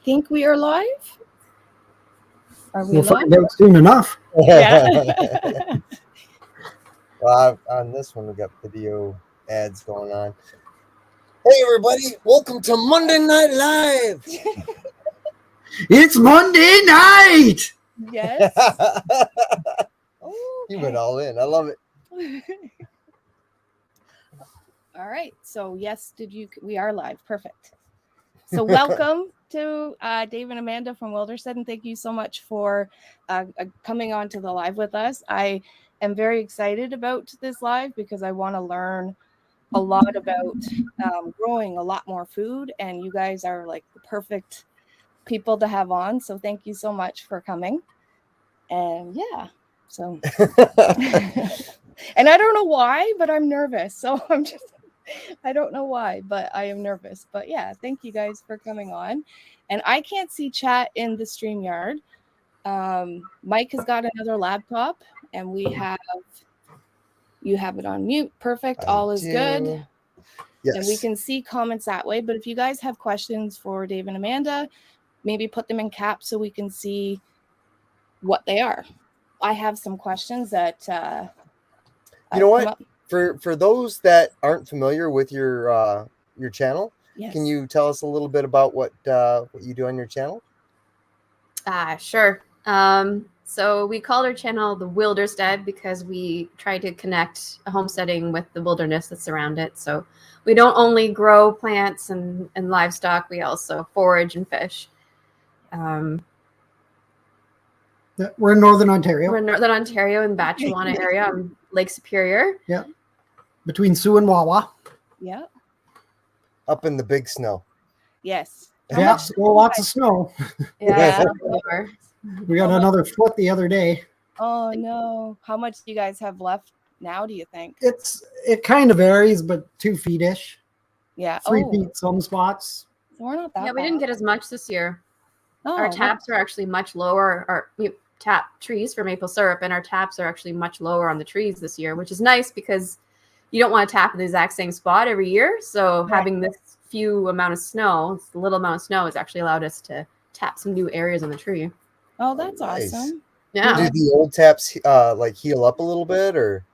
think we are live. Are we We'll live? find out soon enough. Yeah. Well, on this one, we got video ads going on. Hey, everybody. Welcome to Monday Night Live. It's Monday night. Yes. You went all in. I love it. All right. So yes, we are live. Perfect. So welcome to Dave and Amanda from Wilderstead, and thank you so much for coming on to the live with us. I am very excited about this live because I want to learn a lot about growing a lot more food, and you guys are like the perfect people to have on. So thank you so much for coming. And yeah, so and I don't know why, but I'm nervous. So I don't know why, but I am nervous. But yeah, thank you guys for coming on. And I can't see chat in the StreamYard. Mike has got another laptop, and you have it on mute. Perfect. All is good. Yes. And we can see comments that way. But if you guys have questions for Dave and Amanda, maybe put them in caps so we can see what they are. I have some questions that you know what? For those that aren't familiar with your channel, yes. Can you tell us a little bit about what you do on your channel? Sure. So we called our channel the Wilderstead because we try to connect a homesteading with the wilderness that's around it. So we don't only grow plants and livestock, we also forage and fish. We're in Northern Ontario. We're in Northern Ontario in Batchewana area on Lake Superior. Yeah. Between Sioux and Wawa. Yeah. Up in the big snow. Yes. Yeah, well, lots of snow. Yeah. We got another foot the other day. Oh no. How much do you guys have left now, do you think? It kind of varies, but 2 feet-ish. Yeah. 3 feet some spots. So we're not that Yeah, we didn't get as much this year. Oh, our taps are actually much lower. We tap trees for maple syrup, and our taps are actually much lower on the trees this year, which is nice because you don't want to tap in the exact same spot every year. So having this little amount of snow has actually allowed us to tap some new areas on the tree. Oh, that's Nice. awesome. Yeah. Do the old taps like heal up a little bit, or?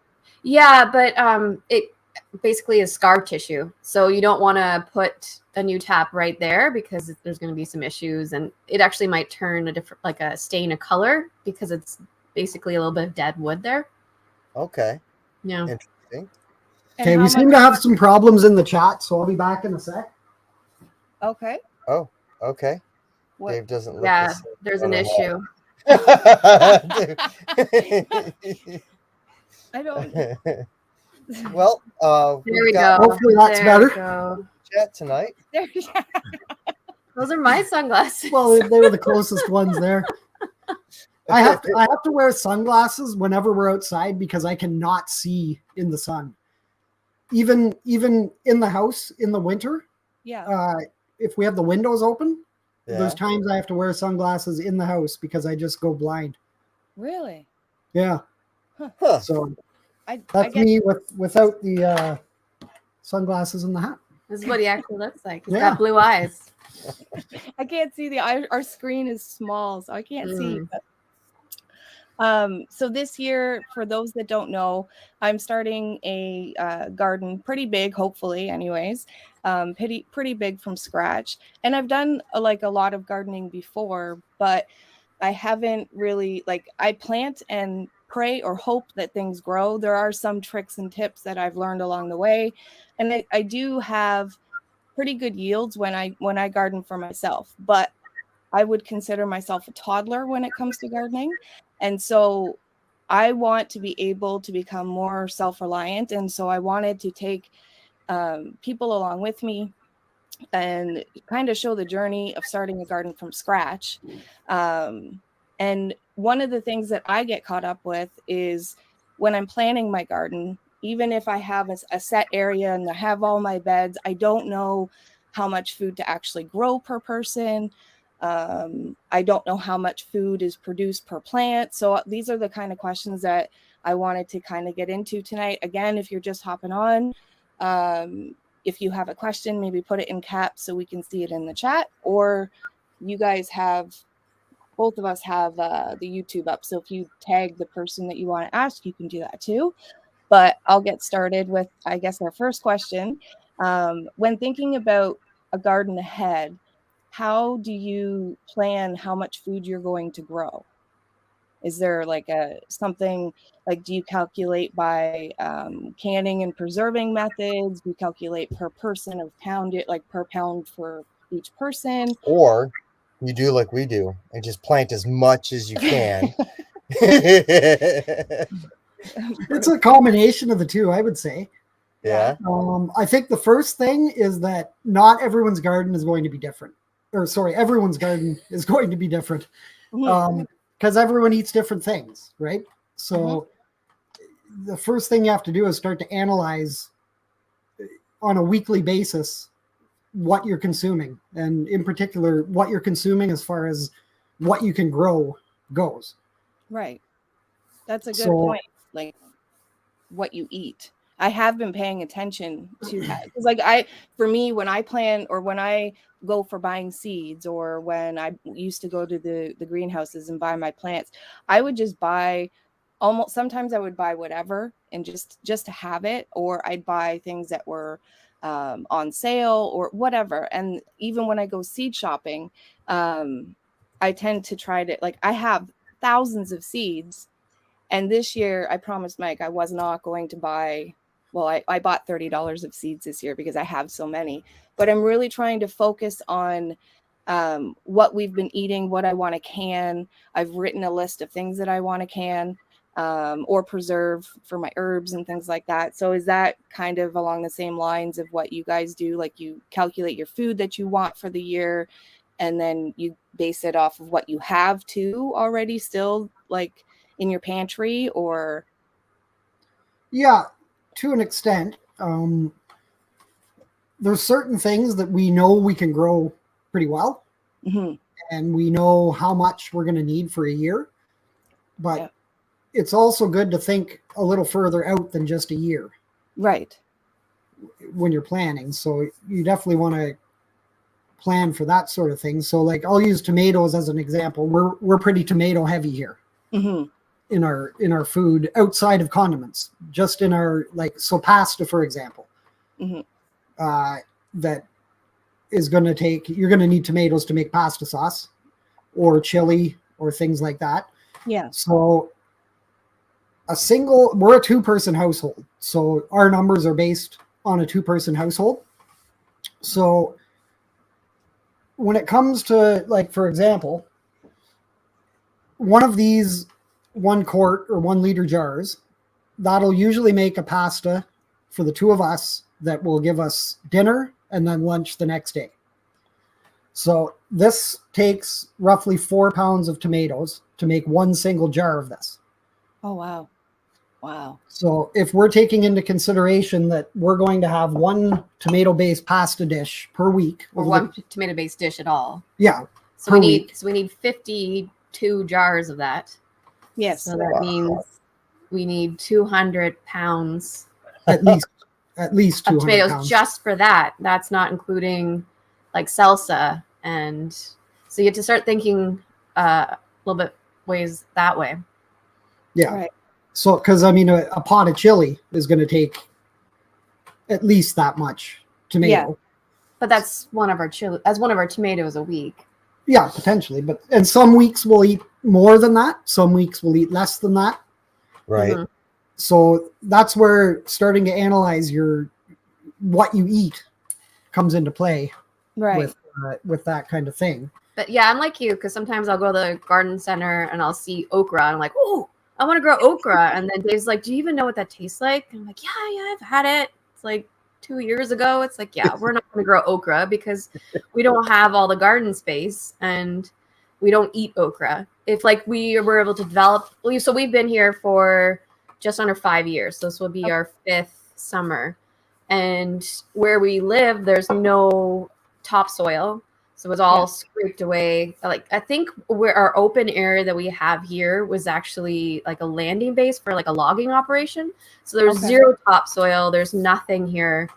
Yeah, but it basically is scar tissue. So you don't want to put a new tap right there because there's going to be some issues, and it actually might turn a stain of color because it's basically a little bit of dead wood there. Okay. Yeah. Interesting. Okay, we seem to have some problems in the chat, so I'll be back in a sec. Okay. Oh, okay. What? Dave doesn't look Yeah, the same. there's an issue. I don't. Well, There we got go. Hopefully that's better. chat tonight. Those are my sunglasses. Well, they were the closest ones there. I have to wear sunglasses whenever we're outside because I cannot see in the sun. Even in the house in the winter. Yeah. If we have the windows open, Yeah. there's times I have to wear sunglasses in the house because I just go blind. Really? Yeah. Huh. So I me without the sunglasses and the hat. This is what he actually looks like. He's Yeah. got blue eyes. I can't see our screen is small, so I can't see. But, so this year, for those that don't know, I'm starting a garden, pretty big, hopefully, anyways, pretty big from scratch. And I've done a lot of gardening before, but I haven't really I plant and pray or hope that things grow. There are some tricks and tips that I've learned along the way, and I do have pretty good yields when I garden for myself, but I would consider myself a toddler when it comes to gardening. And so I want to be able to become more self-reliant. And so I wanted to take people along with me and kind of show the journey of starting a garden from scratch. And one of the things that I get caught up with is when I'm planning my garden, even if I have a set area and I have all my beds, I don't know how much food to actually grow per person. I don't know how much food is produced per plant. So these are the kind of questions that I wanted to kind of get into tonight. Again, if you're just hopping on, if you have a question, maybe put it in caps so we can see it in the chat, or you guys have, both of us have the YouTube up. So if you tag the person that you want to ask, you can do that too. But I'll get started with, I guess, our first question. When thinking about a garden ahead, how do you plan how much food you're going to grow? Is there like something, like, do you calculate by canning and preserving methods? Do you calculate per person of pound it, like per pound for each person? Or you do like we do and just plant as much as you can. It's a combination of the two, I would say. Yeah. I think the first thing is that not everyone's garden is going to be different. Or sorry, everyone's garden is going to be different. Because everyone eats different things, right? So the first thing you have to do is start to analyze on a weekly basis what you're consuming, and in particular, what you're consuming as far as what you can grow goes. Right. That's a good point. Like what you eat. I have been paying attention to that. Because for me, when I plan, or when I go for buying seeds, or when I used to go to the greenhouses and buy my plants, I would just buy sometimes I would buy whatever and just to have it, or I'd buy things that were on sale or whatever. And even when I go seed shopping, I tend to try to, like, I have thousands of seeds. And this year, I promised Mike I was not going to buy, well, I bought $30 of seeds this year because I have so many. But I'm really trying to focus on what we've been eating, what I want to can. I've written a list of things that I want to can or preserve for my herbs and things like that. So is that kind of along the same lines of what you guys do? Like, you calculate your food that you want for the year, and then you base it off of what you have too already still, like, in your pantry? Or Yeah, to an extent. There's certain things that we know we can grow pretty well, and we know how much we're going to need for a year. But it's also good to think a little further out than just a year, right, when you're planning. So you definitely want to plan for that sort of thing. So, like, I'll use tomatoes as an example. We're pretty tomato heavy here. In our food, outside of condiments, just in our, like, so pasta, for example, that is going to take, you're going to need tomatoes to make pasta sauce or chili or things like that. Yeah. So we're a 2-person household. So our numbers are based on a 2-person household. So when it comes to, like, for example, one of these 1 quart or 1 liter jars, that'll usually make a pasta for the 2 of us that will give us dinner and then lunch the next day. So this takes roughly 4 pounds of tomatoes to make 1 single jar of this. Oh, wow. Wow. So if we're taking into consideration that we're going to have 1 tomato-based pasta dish per week, or 1 tomato-based dish at all. Yeah. So we need 52 jars of that. Yes. So that means we need 200 pounds. At least 200 tomatoes pounds. Just for that. That's not including, like, salsa. And so you have to start thinking a little bit ways that way. Yeah. Right. So, because I mean, a pot of chili is going to take at least that much tomato. Yeah. But that's one of our tomatoes a week. Yeah, potentially. And some weeks we'll eat more than that. Some weeks we'll eat less than that. Right. So that's where starting to analyze what you eat comes into play. Right. With that kind of thing. But yeah, I'm like you, because sometimes I'll go to the garden center and I'll see okra and I'm like, oh, I want to grow okra. And then Dave's like, do you even know what that tastes like? And I'm like, yeah, I've had it. It's like 2 years ago. It's like, yeah, we're not going to grow okra because we don't have all the garden space and we don't eat okra. If, like, we were able to develop, so we've been here for just under 5 years. So this will be our 5th summer. And where we live, there's no topsoil. So it was all scraped away. Like, I think where our open area that we have here was actually like a landing base for like a logging operation. So there's zero topsoil. There's nothing here.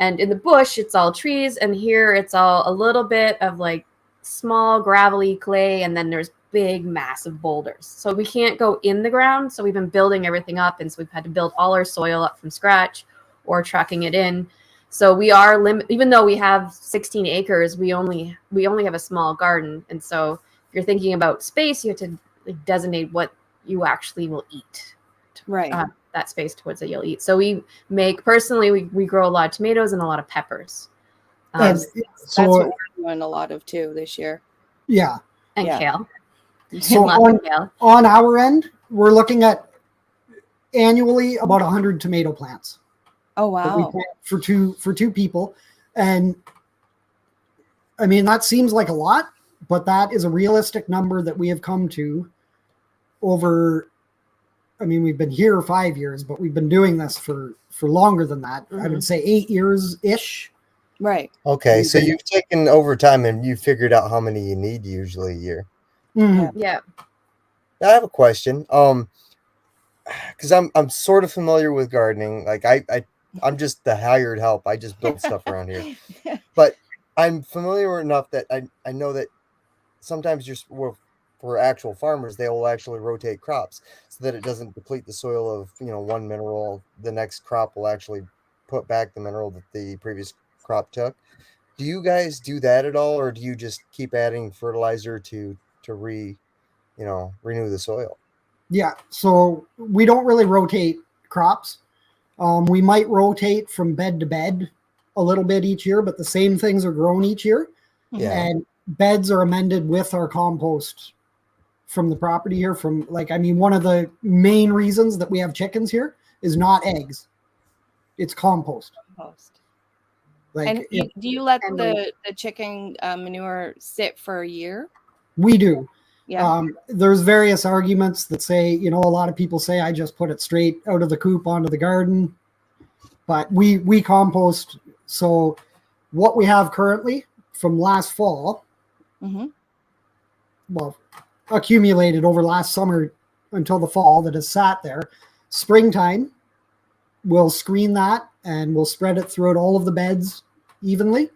And in the bush, it's all trees. And here it's all a little bit of like small gravelly clay, and then there's big massive boulders. So we can't go in the ground. So we've been building everything up, and so we've had to build all our soil up from scratch or trucking it in. So we are even though we have 16 acres, we only have a small garden. And so if you're thinking about space, you have to like designate what you actually will eat. Right. That space towards that you'll eat. So we grow a lot of tomatoes and a lot of peppers. And That's so what we're doing a lot of too this year. yeah. And Yeah. kale. So Lots of kale. on our end, we're looking at annually about 100 tomato plants. Oh That we wow. plant for two people. And I mean, that seems like a lot, but that is a realistic number that we have come to over. I mean, we've been here 5 years, but we've been doing this for longer than that. I would say 8 years ish. Right. Okay, so you've taken over time and you figured out how many you need usually a year. Mm-hmm. Yeah. I have a question. Because I'm sort of familiar with gardening. Like I'm just the hired help. I just build stuff around here. But I'm familiar enough that I know that sometimes for actual farmers, they will actually rotate crops so that it doesn't deplete the soil of one mineral. The next crop will actually put back the mineral that the previous crop took. Do you guys do that at all, or do you just keep adding fertilizer to renew the soil? Yeah. So we don't really rotate crops. We might rotate from bed to bed a little bit each year, but the same things are grown each year. Yeah. And beds are amended with our compost from the property here. One of the main reasons that we have chickens here is not eggs. It's compost. And do you let the chicken manure sit for a year? We do. Yeah. There's various arguments that say, a lot of people say I just put it straight out of the coop onto the garden, but we compost. So what we have currently from last fall, well, accumulated over last summer until the fall that has sat there. Springtime, we'll screen that and we'll spread it throughout all of the beds evenly.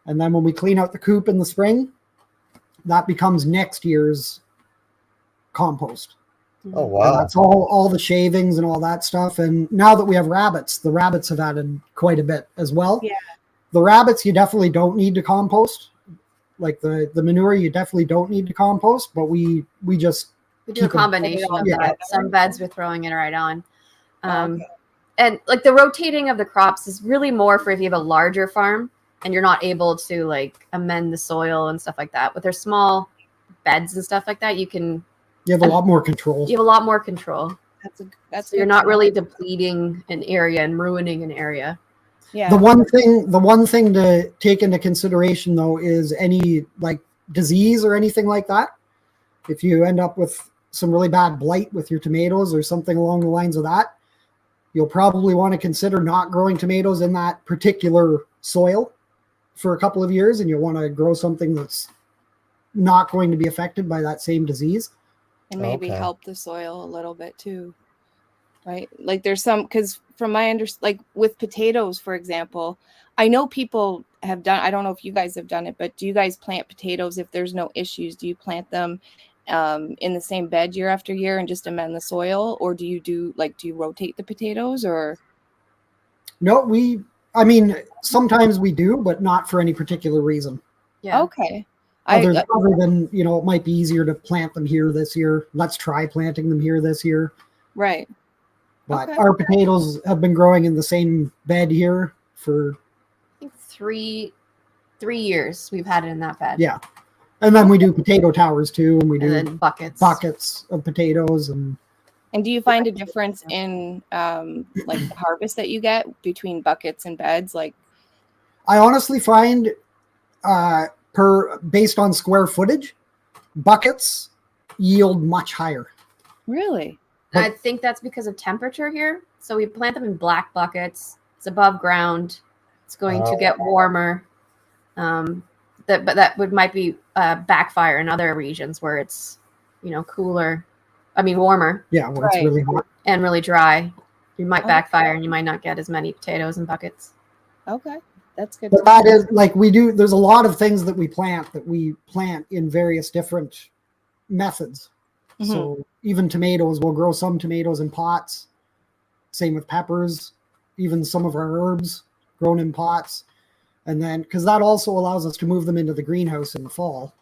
And then when we clean out the coop in the spring, that becomes next year's compost. Oh, wow. And that's all the shavings and all that stuff. And now that we have rabbits, the rabbits have added quite a bit as well. Yeah. The rabbits, you definitely don't need to compost. Like the manure, you definitely don't need to compost, but we just do a combination of yeah. that. Some beds we're throwing it right on. And like the rotating of the crops is really more for if you have a larger farm and you're not able to like amend the soil and stuff like that. With their small beds and stuff like that, you have a lot more control. You have a lot more control. That's so you're not really depleting an area and ruining an area. Yeah. The one thing to take into consideration though is any like disease or anything like that. If you end up with some really bad blight with your tomatoes or something along the lines of that, you'll probably want to consider not growing tomatoes in that particular soil for a couple of years, and you'll want to grow something that's not going to be affected by that same disease. And maybe help the soil a little bit too. Right? Like there's some, because from my like with potatoes, for example, I know people have done, I don't know if you guys have done it, but do you guys plant potatoes if there's no issues? Do you plant them in the same bed year after year and just amend the soil? Or do you rotate the potatoes or? No, sometimes we do, but not for any particular reason. Yeah. Okay. Other than, it might be easier to plant them here this year. Let's try planting them here this year. Right. But our potatoes have been growing in the same bed here for I think 3 years we've had it in that bed. Yeah. And then we do potato towers too, and we do then buckets of potatoes. And do you find a difference in like the harvest that you get between buckets and beds? Like, I honestly find based on square footage, buckets yield much higher. Really? I think that's because of temperature here. So we plant them in black buckets. It's above ground. It's going to get warmer. But that might be backfire in other regions where it's, cooler. I mean, warmer. Yeah, where it's really hot and really dry. You might backfire and you might not get as many potatoes in buckets. Okay. That's good. But that is like there's a lot of things that we plant in various different methods. Mm-hmm. So even tomatoes, we'll grow some tomatoes in pots. Same with peppers, even some of our herbs grown in pots. And then, because that also allows us to move them into the greenhouse in the fall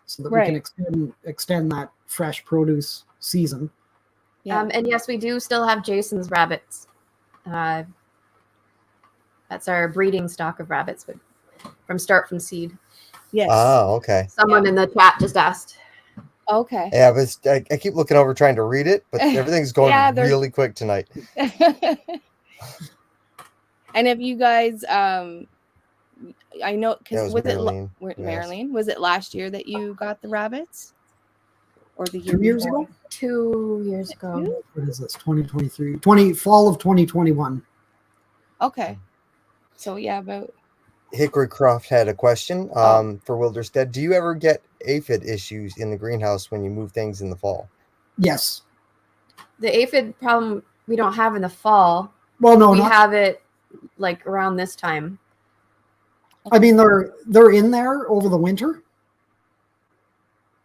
so that we can extend that fresh produce season. Yeah. And yes, we do still have Jason's rabbits. That's our breeding stock of rabbits from start from seed. Yes. Oh, okay. Someone in the chat just asked. Okay. Yeah, but I keep looking over trying to read it, but everything's going really quick tonight. And if you guys, I know, because was Marilyn. Marilyn? Was it last year that you got the rabbits, or the year 2 years before? ago? 2 years ago. What is this? 2023, fall of 2021. Okay. So yeah, about Hickory Croft had a question for Wilderstead. Do you ever get aphid issues in the greenhouse when you move things in the fall? Yes. The aphid problem we don't have in the fall. Well, no, we have it like around this time. I mean, they're in there over the winter,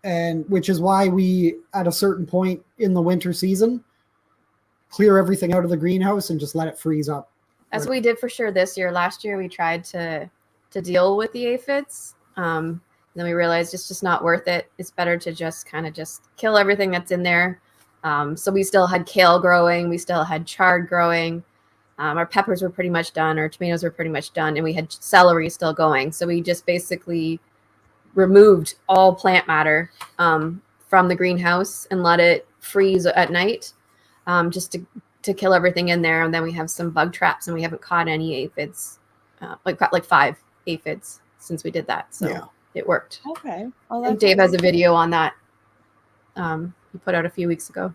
and which is why we, at a certain point in the winter season, clear everything out of the greenhouse and just let it freeze up. That's what we did for sure this year. Last year we tried to deal with the aphids. Then we realized it's just not worth it. It's better to just kill everything that's in there. So we still had kale growing. We still had chard growing. Our peppers were pretty much done. Our tomatoes were pretty much done. And we had celery still going. So we just basically removed all plant matter from the greenhouse and let it freeze at night just to kill everything in there. And then we have some bug traps, and we haven't caught any aphids, like 5 aphids since we did that. So it worked. Okay. And Dave has a video on that he put out a few weeks ago.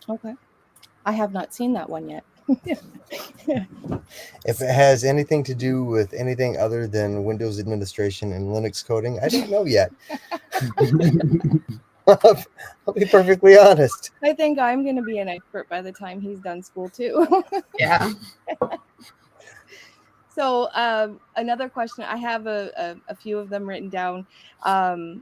Okay. I have not seen that one yet. If it has anything to do with anything other than Windows administration and Linux coding, I don't know yet. I'll be perfectly honest. I think I'm going to be an expert by the time he's done school too. Yeah. So another question, I have a few of them written down. I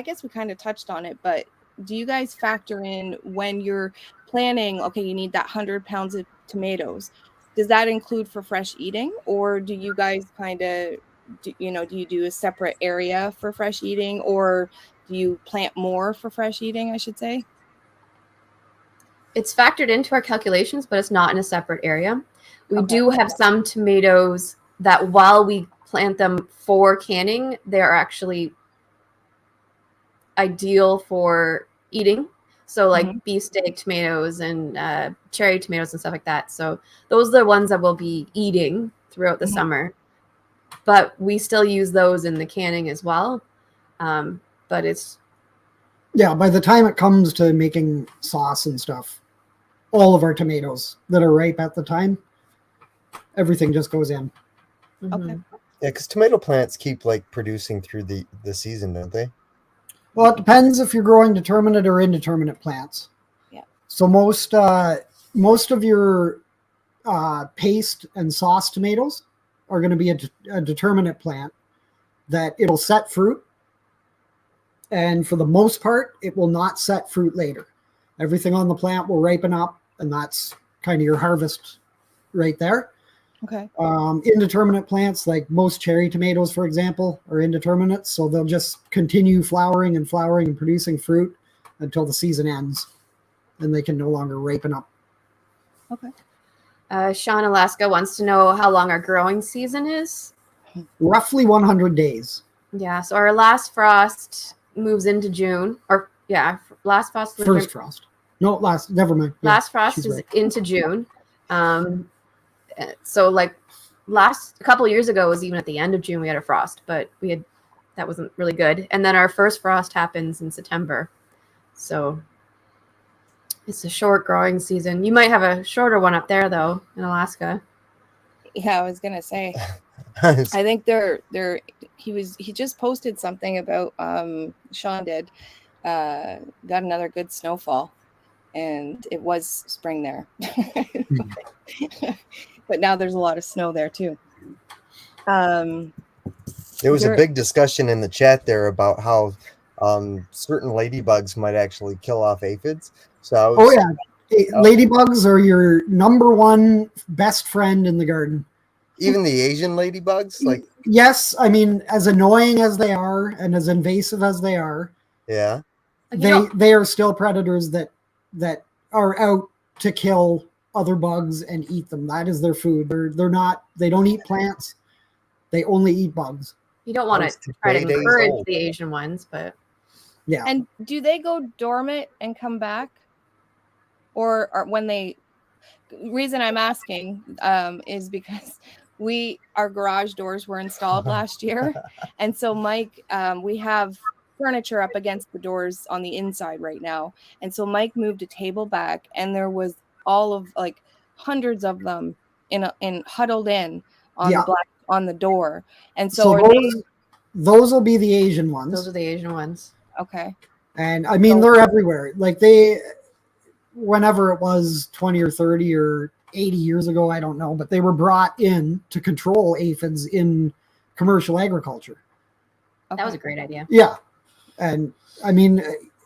guess we kind of touched on it, but do you guys factor in when you're planning, okay, you need that 100 pounds of tomatoes? Does that include for fresh eating, or do you guys kind of, do you do a separate area for fresh eating, or do you plant more for fresh eating, I should say? It's factored into our calculations, but it's not in a separate area. We do have some tomatoes that while we plant them for canning, they're actually ideal for eating. So like beefsteak tomatoes and cherry tomatoes and stuff like that. So those are the ones that we'll be eating throughout the summer. But we still use those in the canning as well. But it's... Yeah, by the time it comes to making sauce and stuff, all of our tomatoes that are ripe at the time, everything just goes in. Okay. Yeah, because tomato plants keep like producing through the season, don't they? Well, it depends if you're growing determinate or indeterminate plants. Yeah. So most of your paste and sauce tomatoes are going to be a determinate plant that it'll set fruit. And for the most part, it will not set fruit later. Everything on the plant will ripen up, and that's kind of your harvest right there. Okay. Indeterminate plants, like most cherry tomatoes, for example, are indeterminate. So they'll just continue flowering and producing fruit until the season ends. Then they can no longer ripen up. Okay. Sean Alaska wants to know how long our growing season is. Roughly 100 days. Yeah. So our last frost moves into June. Last frost. First frost. No, never mind. Yeah, last frost is right. Into June. So like a couple of years ago was even at the end of June we had a frost, but that wasn't really good. And then our first frost happens in September. So it's a short growing season. You might have a shorter one up there though in Alaska. Yeah, I was gonna say. I think he just posted something about Sean did got another good snowfall, and it was spring there. but now there's a lot of snow there too. There was a big discussion in the chat there about how certain ladybugs might actually kill off aphids. So I was, ladybugs are your number one best friend in the garden. even the Asian ladybugs, like, yes, I mean, as annoying as they are and as invasive as they are, yeah, they are still predators that are out to kill other bugs and eat them. That is their food. They don't eat plants. They only eat bugs. You don't want to try to encourage the Asian ones, but yeah. And do they go dormant and come back, or when they? Reason I'm asking is because our garage doors were installed last year, and so Mike, we have furniture up against the doors on the inside right now, and so Mike moved a table back, and there was all of like hundreds of them in huddled in on the door, and so those will be the Asian ones. Those are the Asian ones. Okay. And I mean, they're everywhere. Like whenever it was 20 or 30 or 80 years ago, I don't know, but they were brought in to control aphids in commercial agriculture. Okay. That was a great idea. Yeah. And I mean,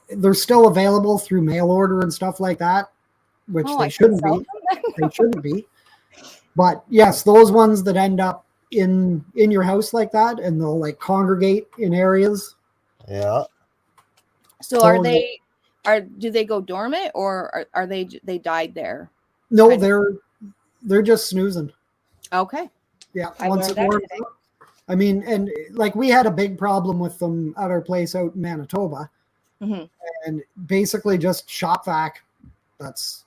they're still available through mail order and stuff like that, which they shouldn't be. They shouldn't be. But yes, those ones that end up in your house like that, and they'll like congregate in areas. Yeah. So do they go dormant, or are they died there? No, they're just snoozing. Okay. Yeah. Once it warms up. I mean, and like we had a big problem with them at our place out in Manitoba, and basically just shop vac. That's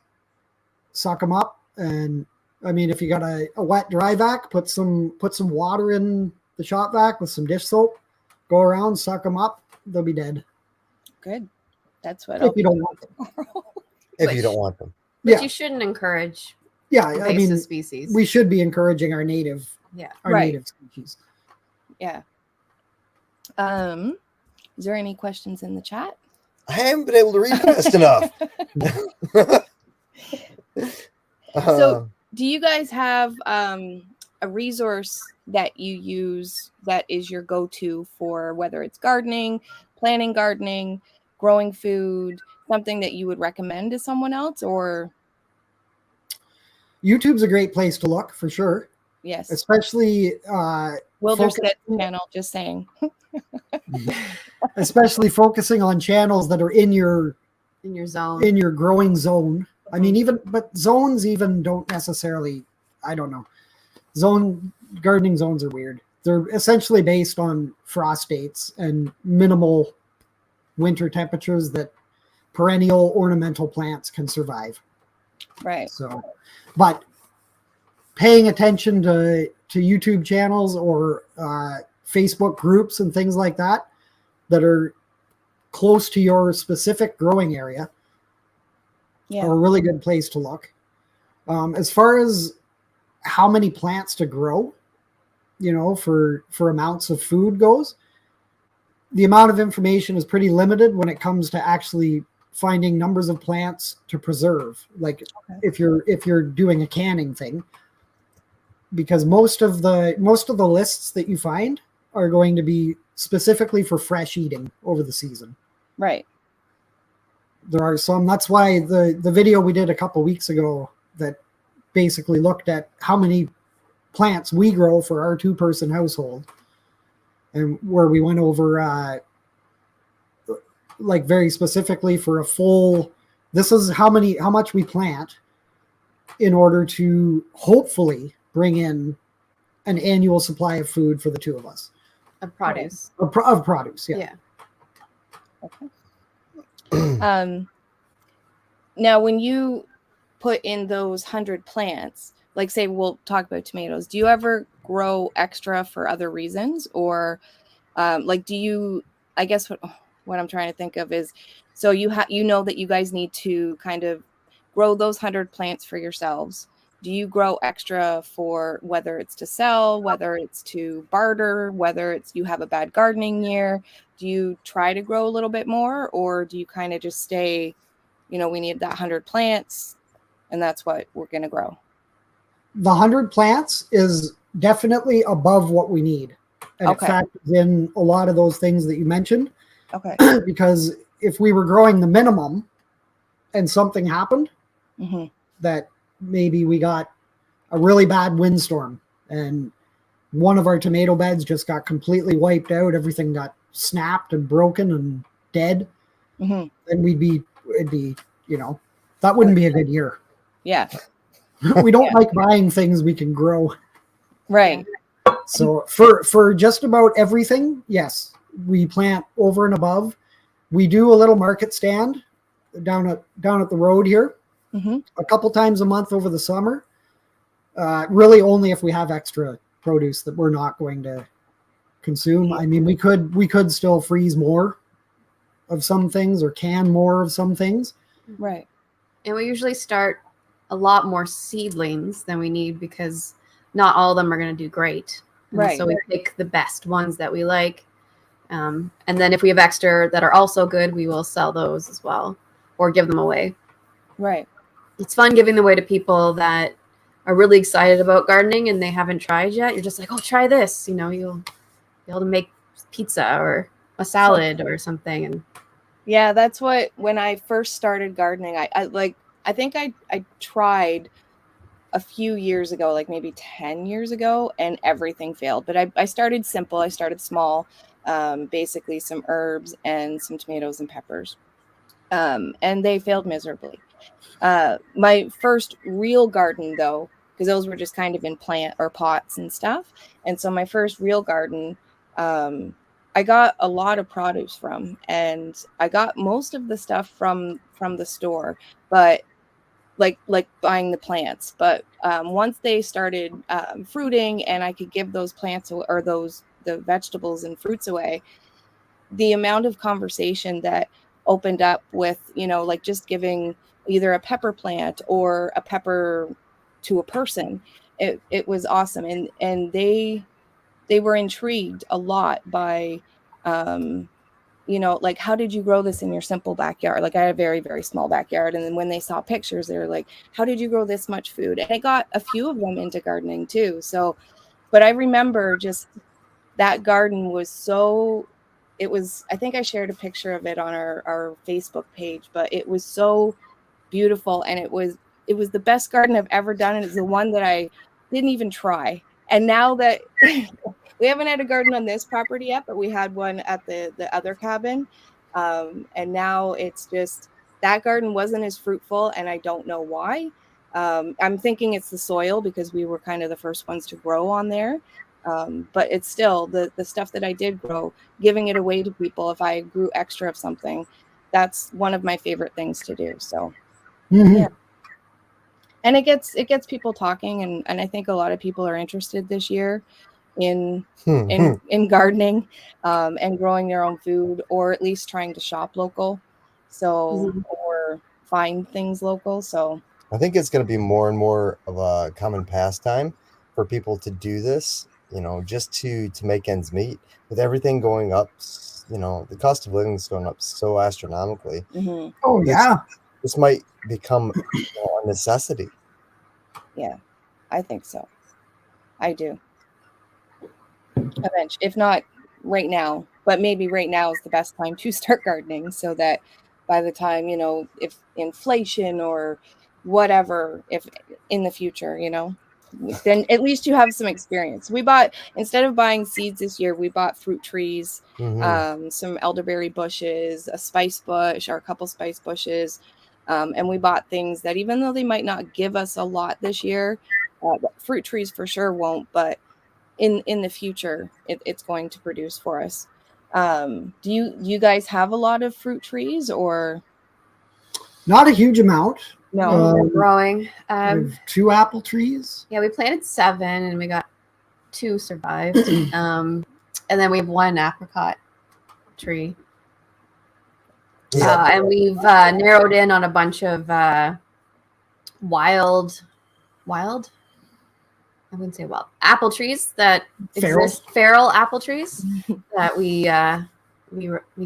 suck them up. And I mean, if you got a wet dry vac, put some water in the shop vac with some dish soap, go around, suck them up. They'll be dead. Good. That's what. If you don't want them. If you don't want them. But you shouldn't encourage. Yeah, I mean, species. We should be encouraging our native. Yeah. Native species. Yeah. Is there any questions in the chat? I haven't been able to read fast enough. So, do you guys have a resource that you use that is your go-to for whether it's gardening, planting gardening, growing food, something that you would recommend to someone else? Or YouTube's a great place to look for sure. Yes. Especially Wilderskit channel, just saying. Especially focusing on channels that are in your zone, in your growing zone. I mean, but zones even don't necessarily, I don't know. Gardening zones are weird. They're essentially based on frost dates and minimal winter temperatures that perennial ornamental plants can survive. Right. So, but paying attention to YouTube channels or Facebook groups and things like that are close to your specific growing area are a really good place to look. As far as how many plants to grow, for amounts of food goes, the amount of information is pretty limited when it comes to actually finding numbers of plants to preserve. Like if you're doing a canning thing, because most of the lists that you find are going to be specifically for fresh eating over the season. Right. There are some. That's why the video we did a couple weeks ago that basically looked at how many plants we grow for our 2-person household, and where we went over like very specifically for a full, this is how much we plant in order to hopefully bring in an annual supply of food for the 2 of us. Of produce. Of produce, yeah. Okay. Now, when you put in those 100 plants, like say we'll talk about tomatoes, do you ever grow extra for other reasons, or like do you? I guess what I'm trying to think of is, so you know that you guys need to kind of grow those 100 plants for yourselves. Do you grow extra for whether it's to sell, whether it's to barter, whether it's you have a bad gardening year? Do you try to grow a little bit more, or do you kind of just stay, we need that 100 plants and that's what we're going to grow? the 100 plants is definitely above what we need. And Okay. it factors in a lot of those things that you mentioned. Okay. Because if we were growing the minimum and something happened, Mm-hmm. that maybe we got a really bad windstorm and one of our tomato beds just got completely wiped out, everything got snapped and broken and dead, Mm-hmm. then it'd be, that wouldn't be a good year. Yeah. We don't like buying things we can grow. Right. So for just about everything, yes, we plant over and above. We do a little market stand down at the road here, Mm-hmm. a couple times a month over the summer. Really only if we have extra produce that we're not going to consume. I mean, we could still freeze more of some things or can more of some things. Right. And we usually start a lot more seedlings than we need because not all of them are going to do great. And Right. so we pick the best ones that we like. And then if we have extra that are also good, we will sell those as well or give them away. Right. It's fun giving them away to people that are really excited about gardening and they haven't tried yet. You're just like, oh, try this. You'll be able to make pizza or a salad or something. And Yeah, that's what, when I first started gardening, I think I tried a few years ago, like maybe 10 years ago, and everything failed. But I started simple. I started small, basically some herbs and some tomatoes and peppers. And they failed miserably. My first real garden, though, because those were just kind of in plant or pots and stuff. And so my first real garden, I got a lot of produce from, and I got most of the stuff from the store, but like buying the plants. But once they started fruiting and I could give those plants or the vegetables and fruits away, the amount of conversation that opened up with, like just giving either a pepper plant or a pepper to a person, it was awesome. And they were intrigued a lot by, like, how did you grow this in your simple backyard? Like, I had a very, very small backyard. And then when they saw pictures, they were like, how did you grow this much food? And I got a few of them into gardening too. So, but I remember just that garden was I think I shared a picture of it on our Facebook page, but it was so beautiful. And it was the best garden I've ever done. And it's the one that I didn't even try. And now that we haven't had a garden on this property yet, but we had one at the other cabin. And now it's just, that garden wasn't as fruitful, and I don't know why. I'm thinking it's the soil because we were kind of the first ones to grow on there. But it's still the stuff that I did grow, giving it away to people. If I grew extra of something, that's one of my favorite things to do. So, yeah. And it gets people talking, and I think a lot of people are interested this year in gardening, and growing their own food, or at least trying to shop local, or find things local. So I think it's going to be more and more of a common pastime for people to do this, just to make ends meet. With everything going up, the cost of living is going up so astronomically. Mm-hmm. Oh, yeah. This might become a necessity. Yeah, I think so. I do. Eventually, if not right now, but maybe right now is the best time to start gardening, so that by the time, if inflation or whatever, if in the future, then at least you have some experience. Instead of buying seeds this year, we bought fruit trees, some elderberry bushes, a spice bush, or a couple spice bushes. And we bought things that, even though they might not give us a lot this year, fruit trees for sure won't, but in the future, it's going to produce for us. Do you guys have a lot of fruit trees, or? Not a huge amount. No. They're growing. We have 2 apple trees. Yeah, we planted 7 and we got 2 survived. And then we have 1 apricot tree. Yeah. And we've narrowed in on a bunch of wild, I wouldn't say wild, apple trees that exist, feral apple trees that we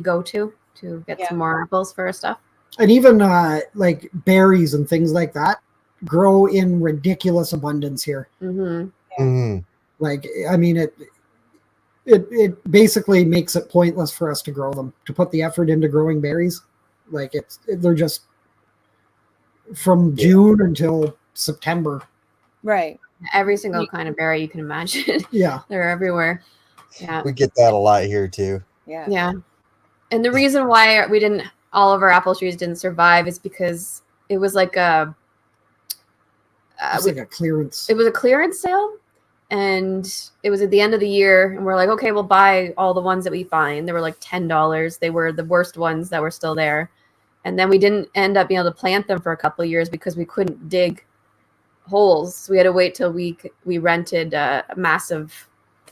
go to get some more apples for our stuff. And even like berries and things like that. grow in ridiculous abundance here. Mm-hmm. Mhm. Like, I mean, it basically makes it pointless for us to grow them, to put the effort into growing berries. Like they're just from June until September. Right. Every single kind of berry you can imagine. Yeah. They're everywhere. Yeah. We get that a lot here too. Yeah. Yeah. And the reason why all of our apple trees didn't survive is because it was like It's like a clearance. it was a clearance sale, and it was at the end of the year, and we're like, okay, we'll buy all the ones that we find. They were like $10. They were the worst ones that were still there. And then we didn't end up being able to plant them for a couple of years because we couldn't dig holes. So we had to wait till we rented massive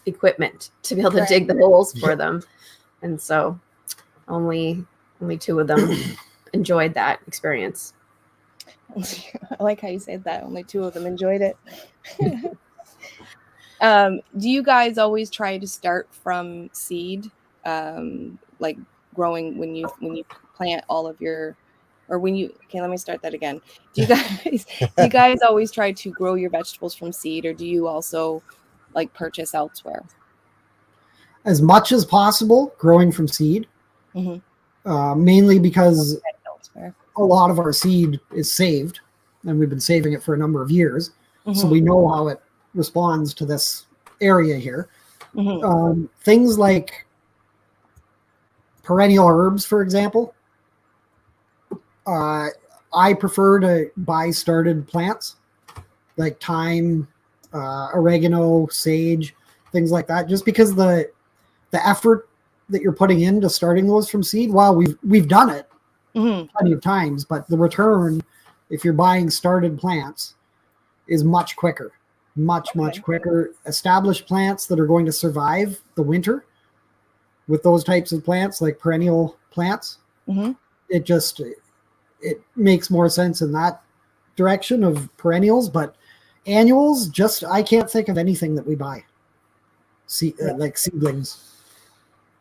equipment to be able to dig the holes for them. And so only 2 of them enjoyed that experience. I like how you said that. Only 2 of them enjoyed it. Do you guys always try to start from seed, like growing when you plant all of your, or when you? Okay, let me start that again. Do you guys always try to grow your vegetables from seed, or do you also like purchase elsewhere? As much as possible, growing from seed. Mainly because a lot of our seed is saved, and we've been saving it for a number of years, so we know how it responds to this area here. Things like perennial herbs, for example, I prefer to buy started plants like thyme, oregano, sage, things like that, just because the effort that you're putting into starting those from seed, while we've done it plenty of times, but the return, if you're buying started plants, is much quicker. Much quicker. Established plants that are going to survive the winter with those types of plants, like perennial plants, it makes more sense in that direction of perennials. But annuals, I can't think of anything that we buy. Like seedlings.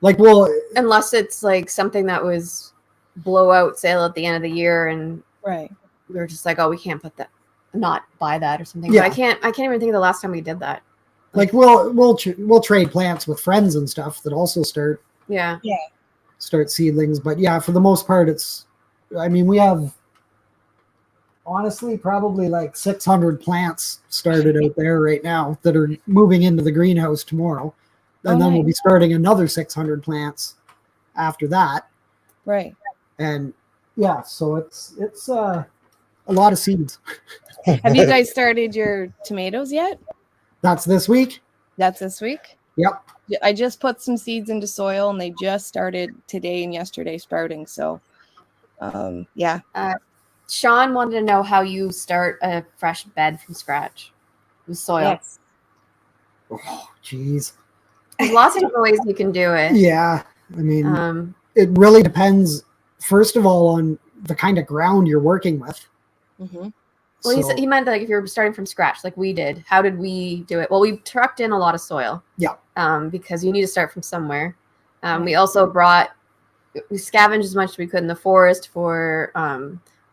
Like, well, unless it's like something that was blowout sale at the end of the year, and right, we were just like, oh, we can't not buy that or something. Yeah. But I can't even think of the last time we did that. Like we'll trade plants with friends and stuff that also start seedlings. But yeah, for the most part, we have honestly probably like 600 plants started out there right now that are moving into the greenhouse tomorrow. And then we'll be starting another 600 plants after that. Right. And yeah, so it's a lot of seeds. Have you guys started your tomatoes yet? That's this week. That's this week? Yep. I just put some seeds into soil, and they just started today and yesterday sprouting. So, yeah. Sean wanted to know how you start a fresh bed from scratch with soil. Yes. Oh, geez. There's lots of different ways you can do it. Yeah. I mean, it really depends, first of all, on the kind of ground you're working with. Well, he meant that, like, if you're starting from scratch, like we did, how did we do it? Well, we trucked in a lot of soil. Yeah. Because you need to start from somewhere. We also we scavenged as much as we could in the forest for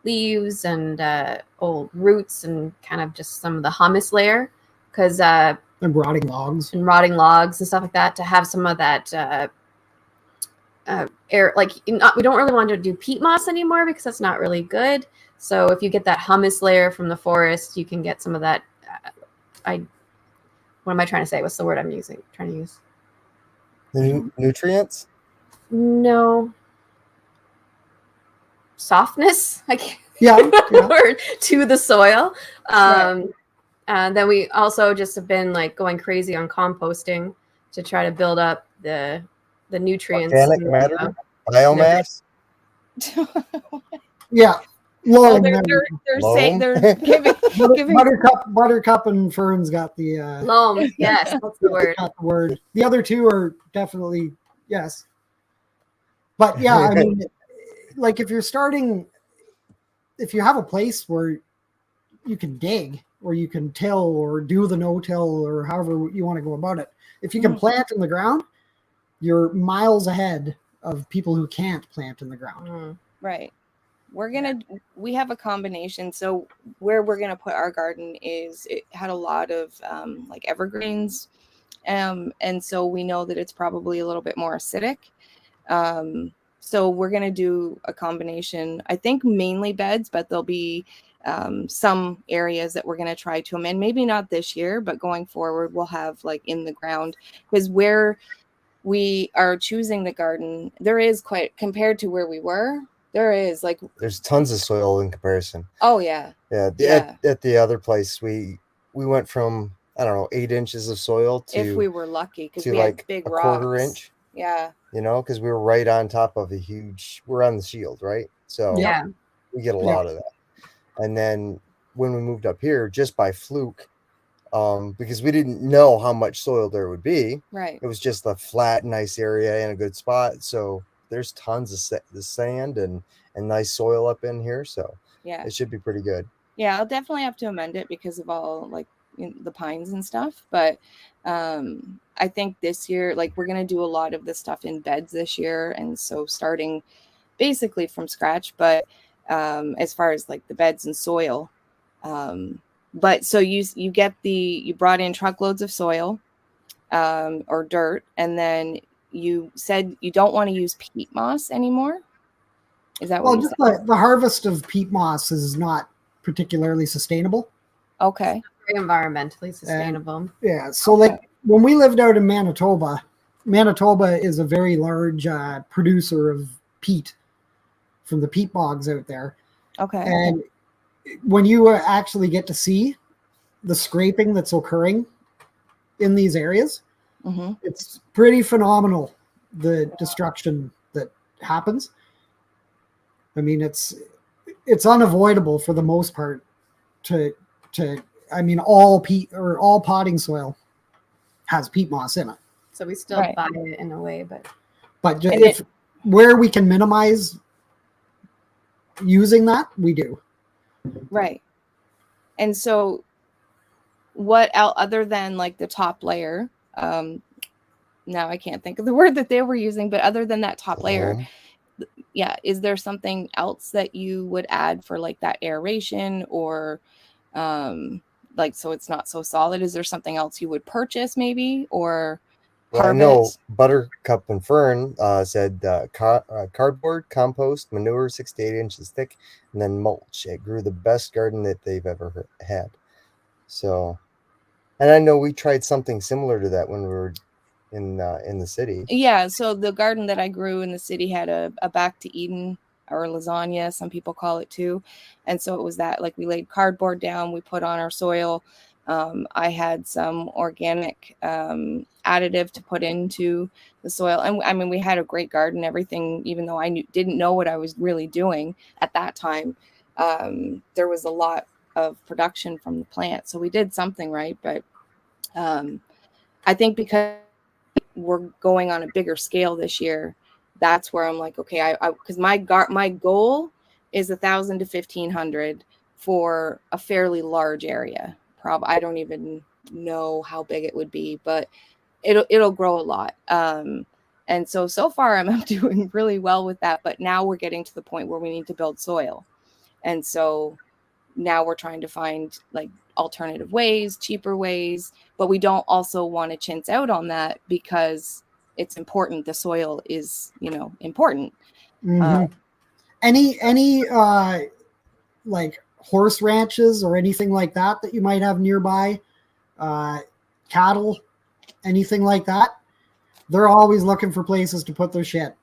leaves and old roots and kind of just some of the humus layer, because and rotting logs and stuff like that, to have some of that air. Like, we don't really want to do peat moss anymore because that's not really good. So if you get that humus layer from the forest, you can get some of that. What am I trying to say? What's the word I'm trying to use? The nutrients? No. Softness. I can't. Yeah. Word to the soil. And then we also just have been like going crazy on composting to try to build up the nutrients. Organic matter, biomass. Yeah. Loam. They're giving Buttercup and Fern's got the loam. Yes, that's the word. The other two are definitely yes. But yeah, I mean, like if you have a place where you can dig or you can till or do the no-till or however you want to go about it, if you can plant in the ground, you're miles ahead of people who can't plant in the ground. Right. we have a combination. So where we're gonna put our garden is, it had a lot of like evergreens, and so we know that it's probably a little bit more acidic. So we're gonna do a combination. I think mainly beds, but there'll be some areas that we're gonna try to amend. Maybe not this year, but going forward, we'll have like in the ground, because where we are choosing the garden, there is quite, compared to where we were, there is like, There's tons of soil in comparison. oh yeah, Yeah. At the other place, we went from, I don't know, 8 inches of soil to, if we were lucky, because to we like had big a rocks. 1/4 inch. Yeah. You know, because we were right on top of we're on the shield, right? So Yeah. we get a lot of that. And then when we moved up here, just by fluke, because we didn't know how much soil there would be. Right. It was just a flat, nice area and a good spot. So there's tons of the sand and nice soil up in here. So Yeah, it should be pretty good. Yeah, I'll definitely have to amend it because of all like the pines and stuff. But I think this year, like we're gonna do a lot of the stuff in beds this year, and so starting basically from scratch. But as far as like the beds and soil, but so you brought in truckloads of soil or dirt, and then you said you don't want to use peat moss anymore. Is that what you just said? the harvest of peat moss is not particularly sustainable. Okay. Very environmentally sustainable. Yeah. So like when we lived out in Manitoba is a very large producer of peat from the peat bogs out there. Okay. And when you actually get to see the scraping that's occurring in these areas, it's pretty phenomenal, the destruction that happens. I mean, it's unavoidable for the most part I mean, all peat or all potting soil has peat moss in it. So we still buy it in a way, but where we can minimize using that, we do. Right. And so what else other than like the top layer, now I can't think of the word that they were using, but other than that top layer, is there something else that you would add for like that aeration or like so it's not so solid? Is there something else you would purchase maybe, or well, I know Buttercup and Fern said cardboard, compost, manure 6 to 8 inches thick, and then mulch. It grew the best garden that they've ever had. So, and I know we tried something similar to that when we were in the city. Yeah, so the garden that I grew in the city had a back to Eden, or lasagna, some people call it too. And so it was that, like we laid cardboard down, we put on our soil. I had some organic additive to put into the soil. And I mean, we had a great garden, everything, even though I didn't know what I was really doing at that time. There was a lot of production from the plant. So we did something right. But I think because we're going on a bigger scale this year, that's where I'm like, okay, because my goal is 1,000 to 1,500 for a fairly large area. I don't even know how big it would be, but it'll grow a lot. And so far I'm doing really well with that, but now we're getting to the point where we need to build soil. And so now we're trying to find like alternative ways, cheaper ways, but we don't also want to chintz out on that because it's important. The soil is, important. Any like horse ranches or anything like that you might have nearby, cattle, anything like that, they're always looking for places to put their shit.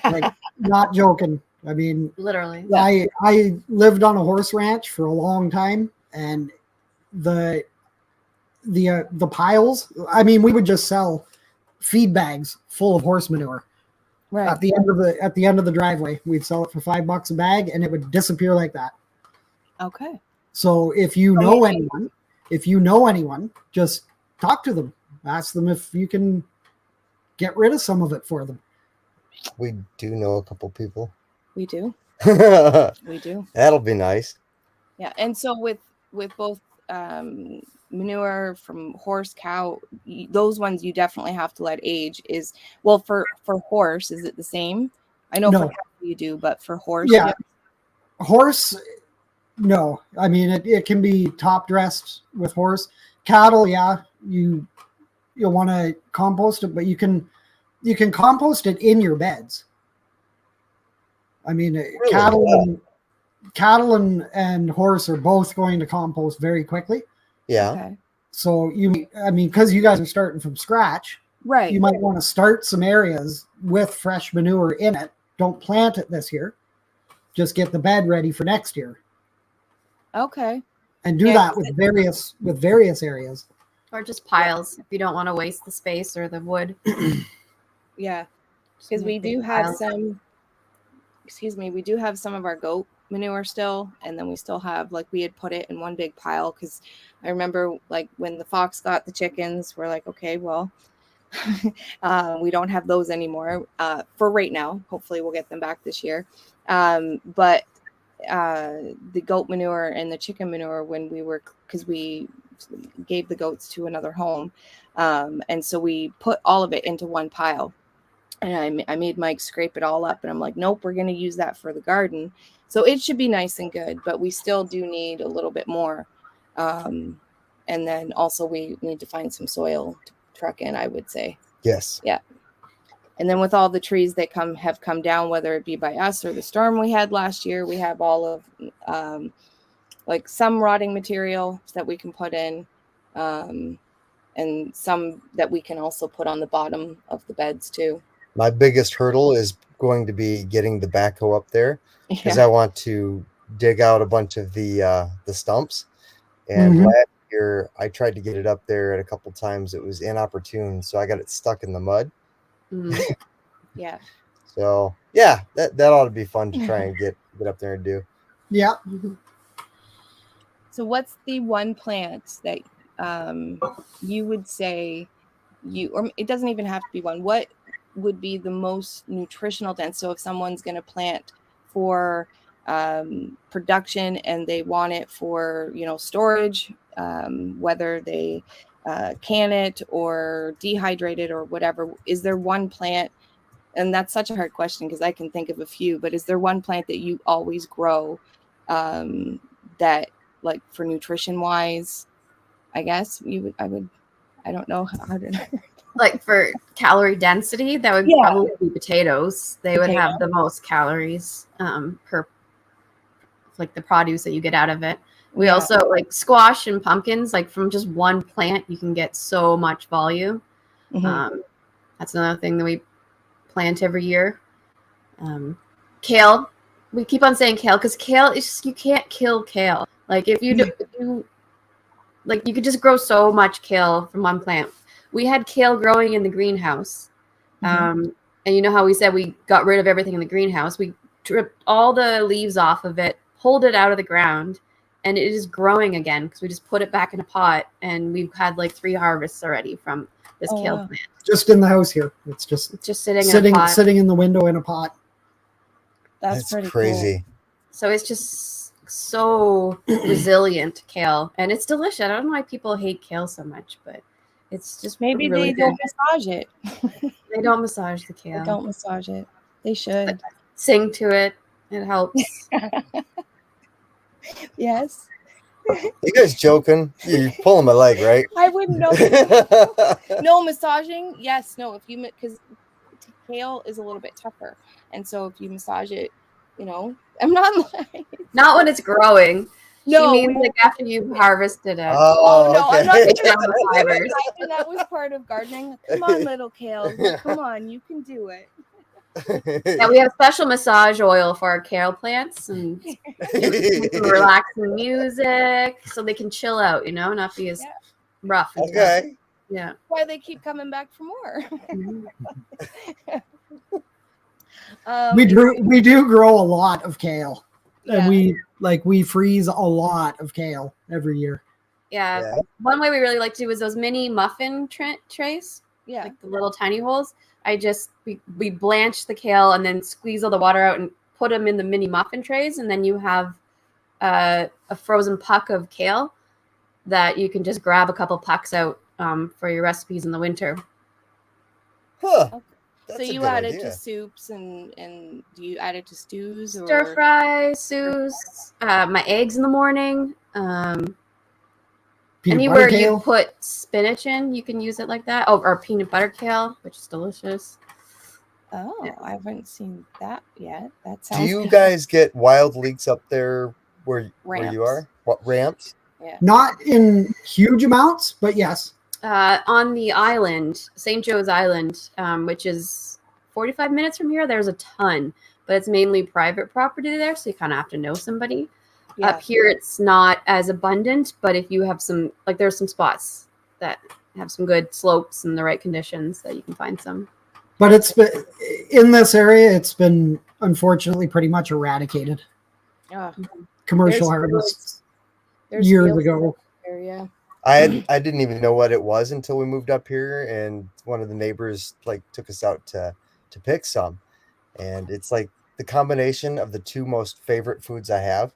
Like, not joking. I mean, literally. I lived on a horse ranch for a long time, and the piles, I mean, we would just sell feed bags full of horse manure. Right. At the end of the driveway, we'd sell it for $5 a bag, and it would disappear like that. Okay. So if you know anyone, just talk to them. Ask them if you can get rid of some of it for them. We do know a couple people. We do. We do. That'll be nice. Yeah, and so with both manure from horse, cow, those ones you definitely have to let age. For horse, is it the same? I know for cow you do, but for horse, yeah. Horse, no. I mean, it can be top dressed with horse. Cattle, yeah, you'll want to compost it, but you can compost it in your beds. I mean, Really? cattle and horse are both going to compost very quickly. Yeah. Okay. So because you guys are starting from scratch, Right. you might want to start some areas with fresh manure in it. Don't plant it this year. Just get the bed ready for next year. Okay. And do that with various areas. Or just piles if you don't want to waste the space or the wood. Yeah. Just Because we make big do have piles. we do have some of our goat manure still, and then we still have, like, we had put it in one big pile because I remember, like, when the fox got the chickens, we're like, okay, well, we don't have those anymore for right now. Hopefully we'll get them back this year. But the goat manure and the chicken manure, because we gave the goats to another home, and so we put all of it into one pile. And I made Mike scrape it all up, and I'm like, nope, we're going to use that for the garden. So it should be nice and good, but we still do need a little bit more. And then also we need to find some soil to truck in, I would say. Yes. Yeah. And then with all the trees that have come down, whether it be by us or the storm we had last year, we have all of like some rotting material that we can put in, and some that we can also put on the bottom of the beds too. My biggest hurdle is going to be getting the backhoe up there because Yeah. I want to dig out a bunch of the stumps. And Mhm. last year I tried to get it up there at a couple times. It was inopportune, so I got it stuck in the mud. Mhm. Yeah. So yeah, that ought to be fun to try and get up there and do. Yeah. So what's the one plant that you would say or it doesn't even have to be one, what would be the most nutritional dense? So if someone's going to plant for production and they want it for, storage, whether they can it or dehydrate it or whatever, is there one plant? And that's such a hard question because I can think of a few, but is there one plant that you always grow that, like, for nutrition wise, I guess I don't know how to. Like for calorie density, that would Yeah. probably be potatoes. They would have Potato. the most calories per, like, the produce that you get out of it. We Yeah. also like squash and pumpkins, like from just one plant, you can get so much volume. Mhm. That's another thing that we plant every year. Kale, we keep on saying kale because kale is just, you can't kill kale. Like if you do, like you could just grow so much kale from one plant. We had kale growing in the greenhouse. Mhm. And you know how we said we got rid of everything in the greenhouse? We stripped all the leaves off of it, pulled it out of the ground, and it is growing again because we just put it back in a pot, and we've had like 3 harvests already from this Oh, kale wow. plant. Just in the house here. It's just It's just sitting in a pot. sitting in the window in a pot. That's pretty crazy. So it's just so resilient, kale, and it's delicious. I don't know why people hate kale so much, but it's just Maybe really they good. don't massage it. They don't massage the They kale. don't massage it. They should. Sing to it. It helps. Yes. You guys joking? You're pulling my leg, right? I wouldn't know. No, massaging. Yes. No. Because kale is a little bit tougher, and so if you massage it, I'm not lying. Not when it's growing. No, she means like after you've harvested it. Oh, no, I'm not okay. gonna Down the fibers. imagine that was part of gardening. Come on, little kale. Come on, you can do it. Yeah, we have special massage oil for our kale plants and some relaxing music so they can chill out, not be as rough. And tough. Okay. Yeah. Why they keep coming back for more. We do grow a lot of kale, Yeah. and we freeze a lot of kale every year. Yeah. One way we really like to do is those mini muffin trays. Yeah. Like the little tiny holes. We blanch the kale and then squeeze all the water out and put them in the mini muffin trays, and then you have a frozen puck of kale that you can just grab a couple pucks out for your recipes in the winter. Huh. That's So a you good add it to idea. soups and do you add it to stews Stir or fry, stews, my eggs in the morning. Peanut butter Anywhere you kale. put spinach in, you can use it like that. Oh, or peanut butter kale, which is delicious. Oh, I haven't seen that yet. That Do sounds you good. guys get wild leeks up there where you Ramps. are? What ramps? Yeah. Not in huge amounts, but yes. On the island, St. Joe's Island, which is 45 minutes from here, there's a ton, but it's mainly private property there, so you kind of have to know somebody. Yeah. Up here, it's not as abundant, but if you have some, like there's some spots that have some good slopes and the right conditions that you can find some. But it's been in this area. It's been unfortunately pretty much eradicated. Oh, Commercial There's harvests there's years fields in ago. that area. I didn't even know what it was until we moved up here, and one of the neighbors like took us out to pick some, and it's like the combination of the two most favorite foods I have,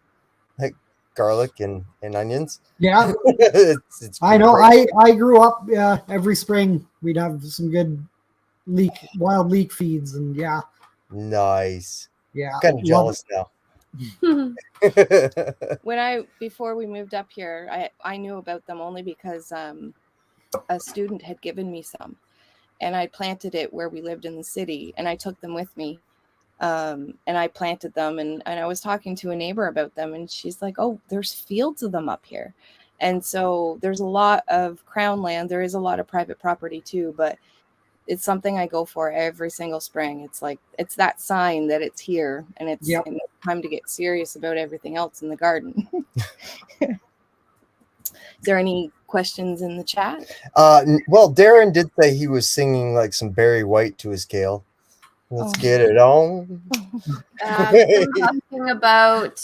like garlic and onions. Yeah, It's I know. great. I grew up. Every spring we'd have some good wild leek feeds, and yeah, Nice. yeah, Kind of love it. jealous now. Before we moved up here, I knew about them only because a student had given me some, and I planted it where we lived in the city, and I took them with me, and I planted them, and I was talking to a neighbor about them, and she's like, "Oh, there's fields of them up here," and so there's a lot of crown land. There is a lot of private property too, but it's something I go for every single spring. It's like it's that sign that it's here, and it's Yep. time to get serious about everything else in the garden. Is there any questions in the chat? Well, Darren did say he was singing like some Barry White to his kale. Let's get it on. I'm talking about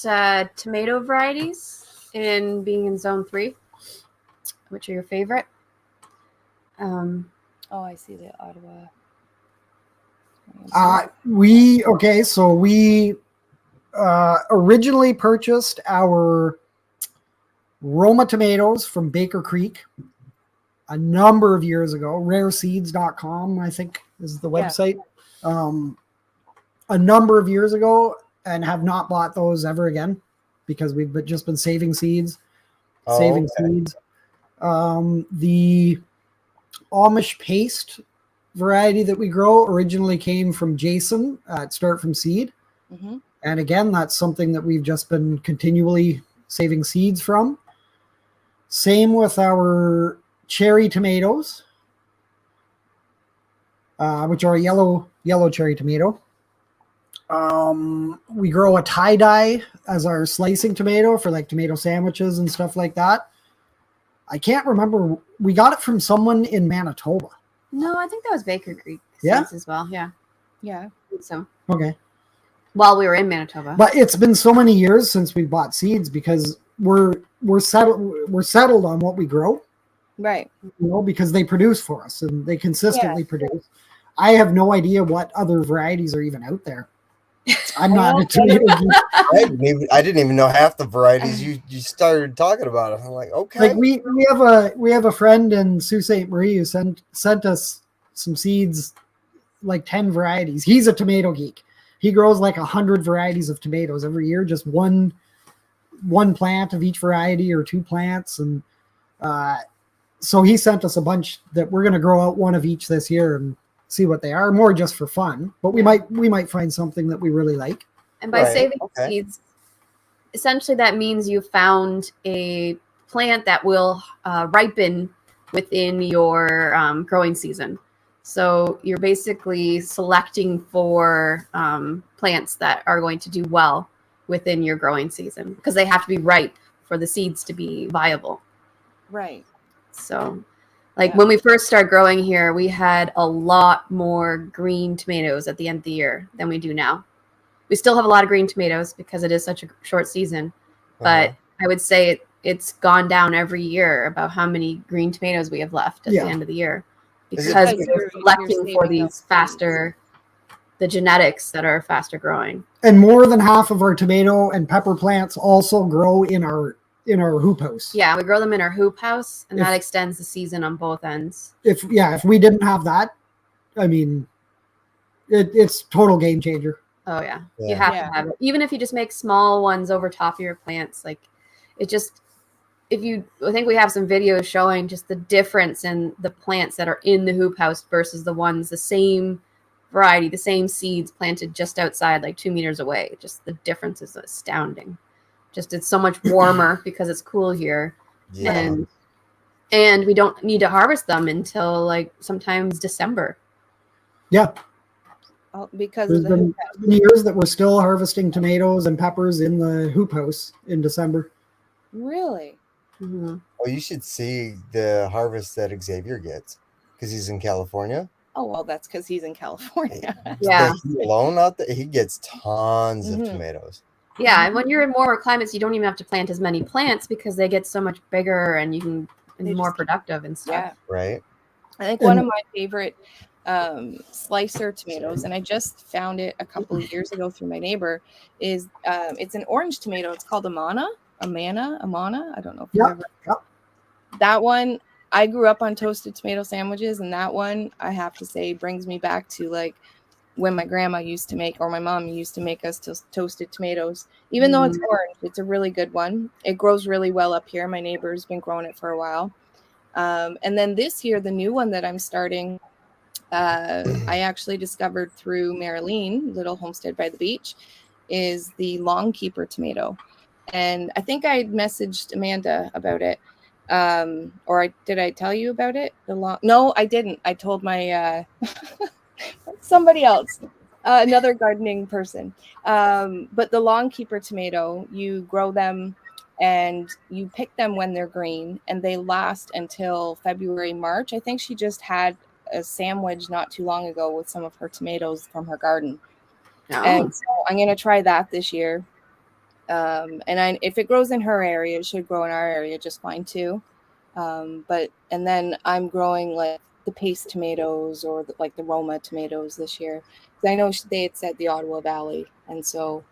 tomato varieties in being in zone 3. Which are your favorite? Oh, I see the Ottawa. So we originally purchased our Roma tomatoes from Baker Creek a number of years ago. Rareseeds.com, I think, is the website. A number of years ago, and have not bought those ever again because we've just been saving seeds. Seeds. The Amish paste variety that we grow originally came from Jason at Start From Seed. Mm-hmm. And again, that's something that we've just been continually saving seeds from. Same with our cherry tomatoes, which are a yellow cherry tomato. We grow a tie-dye as our slicing tomato for like tomato sandwiches and stuff like that. I can't remember. We got it from someone in Manitoba. No, I think that was Baker Creek Yeah? seeds as well. Yeah. Yeah. I think so. Okay. While we were in Manitoba. But it's been so many years since we bought seeds because we're settled on what we grow, Right. because they produce for us and they consistently produce. I have no idea what other varieties are even out there. I'm not a tomato geek. I didn't even know half the varieties you started talking about it. I'm like, okay. Like we have a friend in Sault Ste. Marie who sent us some seeds, like 10 varieties. He's a tomato geek. He grows like 100 varieties of tomatoes every year, just one plant of each variety or 2 plants. And so he sent us a bunch that we're going to grow out one of each this year and see what they are, more just for fun. But we might find something that we really like. And by saving seeds, essentially that means you found a plant that will ripen within your growing season. So you're basically selecting for plants that are going to do well within your growing season because they have to be ripe for the seeds to be viable. Right. So when we first started growing here, we had a lot more green tomatoes at the end of the year than we do now. We still have a lot of green tomatoes because it is such a short season, but I would say it's gone down every year about how many green tomatoes we have left at the end of the year because we're selecting for these the genetics that are faster growing. And more than half of our tomato and pepper plants also grow in our hoop house. Yeah, we grow them in our hoop house, and that extends the season on both ends. If we didn't have that, I mean, It's total game changer. Oh yeah. Yeah. You have Yeah. to have it. Even if you just make small ones over top of your plants, like it just I think we have some videos showing just the difference in the plants that are in the hoop house versus the ones, the same variety, the same seeds planted just outside, like 2 meters away. Just the difference is astounding. Just it's so much warmer because it's cool here. Yeah. And we don't need to harvest them until like sometimes December. Yeah. Because There's of the been years that we're still harvesting tomatoes and peppers in the hoop house in December. Really? Mm-hmm. Well, you should see the harvest that Xavier gets because he's in California. Oh, well, that's because he's in California. Yeah. He alone out there, he gets tons of Mhm. tomatoes. Yeah, and when you're in warmer climates, you don't even have to plant as many plants because they get so much bigger and you can They more just- productive and stuff. Yeah. Right. I think one of my favorite slicer tomatoes, and I just found it a couple of years ago through my neighbor, is it's an orange tomato. It's called Amana. I don't know if you've ever. Yep. That one, I grew up on toasted tomato sandwiches, and that one, I have to say, brings me back to like when my grandma used to make, or my mom used to make us toasted tomatoes. Even though it's orange, it's a really good one. It grows really well up here. My neighbor's been growing it for a while. And then this year, the new one that I'm starting, I actually discovered through Marileen, Little Homestead by the Beach, is the long keeper tomato. And I think I messaged Amanda about it. Did I tell you about it? No, I didn't. I told my somebody else, another gardening person. But the long keeper tomato, you grow them and you pick them when they're green, and they last until February, March. I think she just had a sandwich not too long ago with some of her tomatoes from her garden. Oh. And so I'm going to try that this year. If it grows in her area, it should grow in our area just fine too. And then I'm growing like the paste tomatoes or the Roma tomatoes this year. I know they had said the Ottawa Valley, and so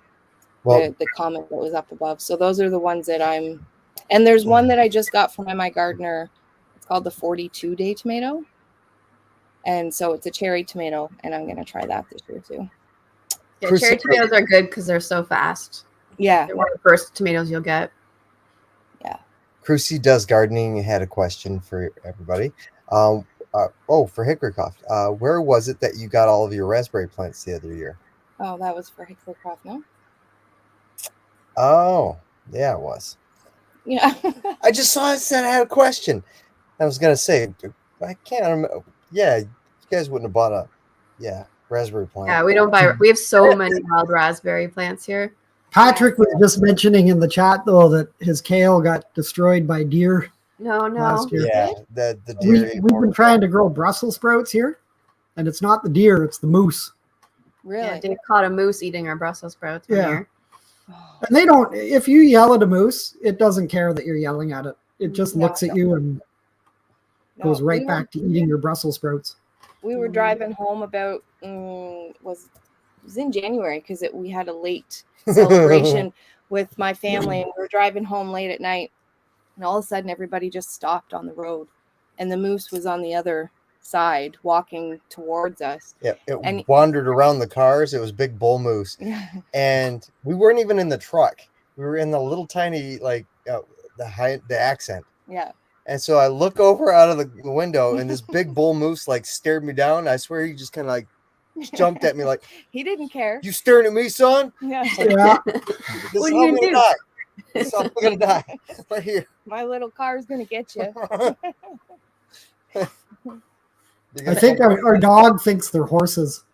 the comment that was up above. So those are the ones that and there's one that I just got from my gardener. It's called the 42-day tomato. And so it's a cherry tomato, and I'm going to try that this year too. Yeah, cherry tomatoes are good because they're so fast. Yeah. They're one of the first tomatoes you'll get. Yeah. Crucy Does Gardening had a question for everybody. For Hickorycroft. Where was it that you got all of your raspberry plants the other year? Oh, that was for Hickorycroft, no? Oh, yeah, it was. Yeah. I just saw it said I had a question. I was going to say, I can't remember. Yeah, you guys wouldn't have bought a raspberry plant. Yeah, we have so many wild raspberry plants here. Patrick was just mentioning in the chat though that his kale got destroyed by deer No. last year. Yeah, the deer. We've been trying to grow Brussels sprouts here, and it's not the deer, it's the moose. Really? Yeah, Dave caught a moose eating our Brussels sprouts one year. And they don't, if you yell at a moose, it doesn't care that you're yelling at it. It just looks at you and goes right back to eating your Brussels sprouts. We were driving home about, it was in January because we had a late celebration with my family, and we were driving home late at night, and all of a sudden everybody just stopped on the road, and the moose was on the other side walking towards us. Yeah, it wandered around the cars. It was big bull moose. And we weren't even in the truck. We were in the little tiny, the accent. Yeah. And so I look over out of the window, and this big bull moose stared me down. I swear he just kind of jumped at me like, he didn't care. "You staring at me, son? Yeah. This What is are how you I'm gonna gonna do? die. This is how I'm gonna die right here." My little car is gonna get you. I think our dog thinks they're horses.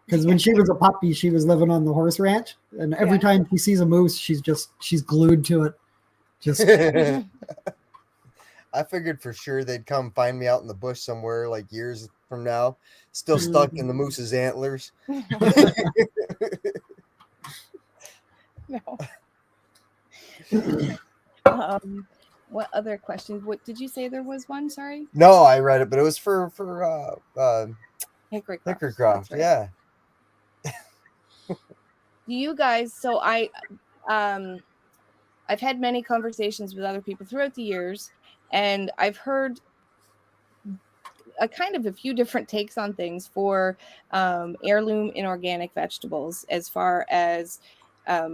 Because when she was a puppy, she was living on the horse ranch, and every time she sees a moose, she's glued to it. Just I figured for sure they'd come find me out in the bush somewhere years from now, still stuck in the moose's antlers. No. What other questions? What did you say there was one? Sorry. No, I read it, but it was for Hickorycroft. Hickorycroft. Right. Yeah. Do you guys? So I've had many conversations with other people throughout the years, and I've heard a kind of a few different takes on things for heirloom inorganic vegetables as far as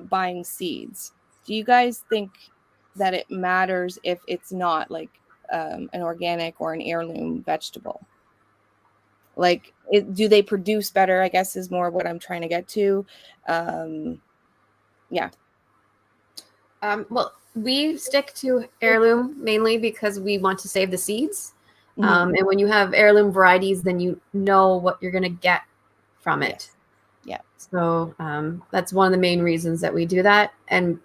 buying seeds. Do you guys think that it matters if it's not like an organic or an heirloom vegetable? Like, do they produce better, I guess, is more what I'm trying to get to. Yeah. Well, we stick to heirloom mainly because we want to save the seeds. Mhm. And when you have heirloom varieties, then you know what you're going to get from it. Yeah. So that's one of the main reasons that we do that. And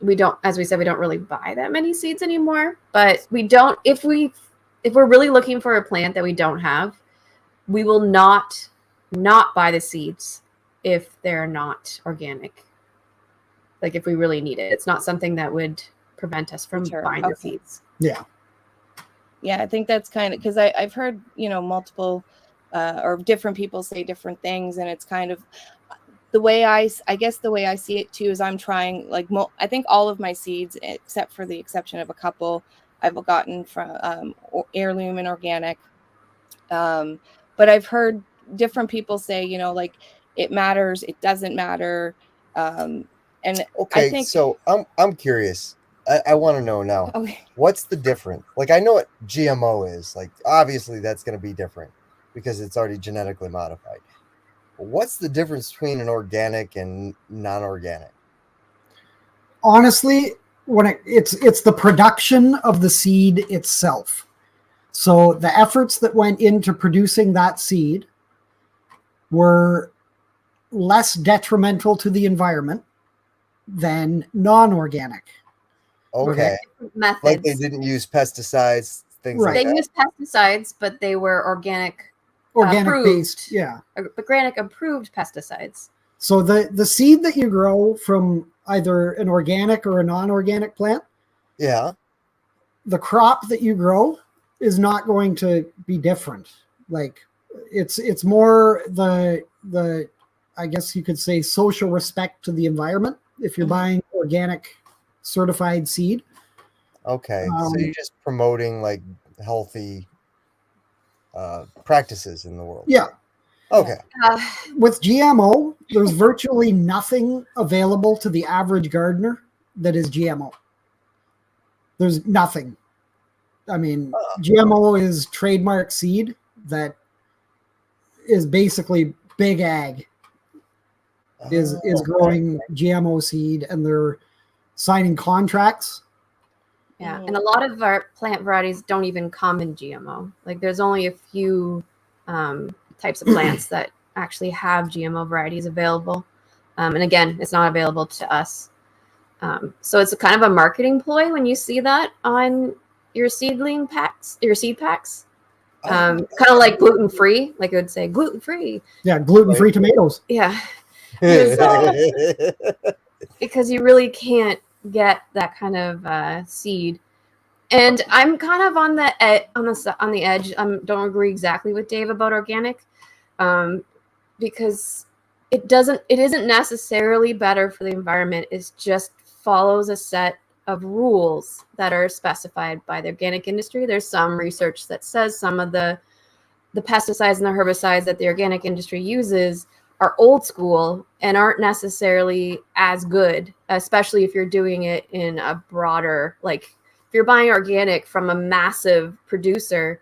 we don't, as we said, we don't really buy that many seeds anymore. But we don't, if we're really looking for a plant that we don't have, we will not buy the seeds if they're not organic. Like if we really need it, it's not something that would prevent us from buying the seeds. Yeah. Yeah, I think that's kind of because I've heard, multiple or different people say different things, and it's kind of the way I guess the way I see it too is I'm trying like I think all of my seeds, except for the exception of a couple, I've gotten from heirloom and organic. But I've heard different people say, like it matters, it doesn't matter. And Okay, I think so I'm curious. I want to know now. okay. What's the difference? Like I know what GMO is. Like obviously that's going to be different because it's already genetically modified. But what's the difference between an organic and non-organic? Honestly, when it's the production of the seed itself. So the efforts that went into producing that seed were less detrimental to the environment than non-organic. Okay. Methods. Like they didn't use pesticides, things Right. like They that. used pesticides, but they were organic Based, yeah. organic approved pesticides. So the seed that you grow from either an organic or a non-organic plant, Yeah. the crop that you grow is not going to be different. Like it's more the I guess you could say social respect to the environment if you're buying organic certified seed. Okay. So you're just promoting like healthy practices in the world. Yeah. Okay. With GMO, there's virtually nothing available to the average gardener that is GMO. There's nothing. I mean, GMO is trademark seed that is basically big ag is growing GMO seed, and they're signing contracts. Yeah, and a lot of our plant varieties don't even come in GMO. Like there's only a few types of plants that actually have GMO varieties available. And again, it's not available to us. So it's a kind of a marketing ploy when you see that on your seedling packs, your seed packs. Kind of like gluten-free, like it would say gluten-free. Yeah, gluten-free tomatoes. Yeah. Because you really can't get that kind of seed. And I'm kind of on the edge. Don't agree exactly with Dave about organic, because it isn't necessarily better for the environment. It just follows a set of rules that are specified by the organic industry. There's some research that says some of the pesticides and the herbicides that the organic industry uses are old school and aren't necessarily as good, especially if you're doing it in a broader, like if you're buying organic from a massive producer,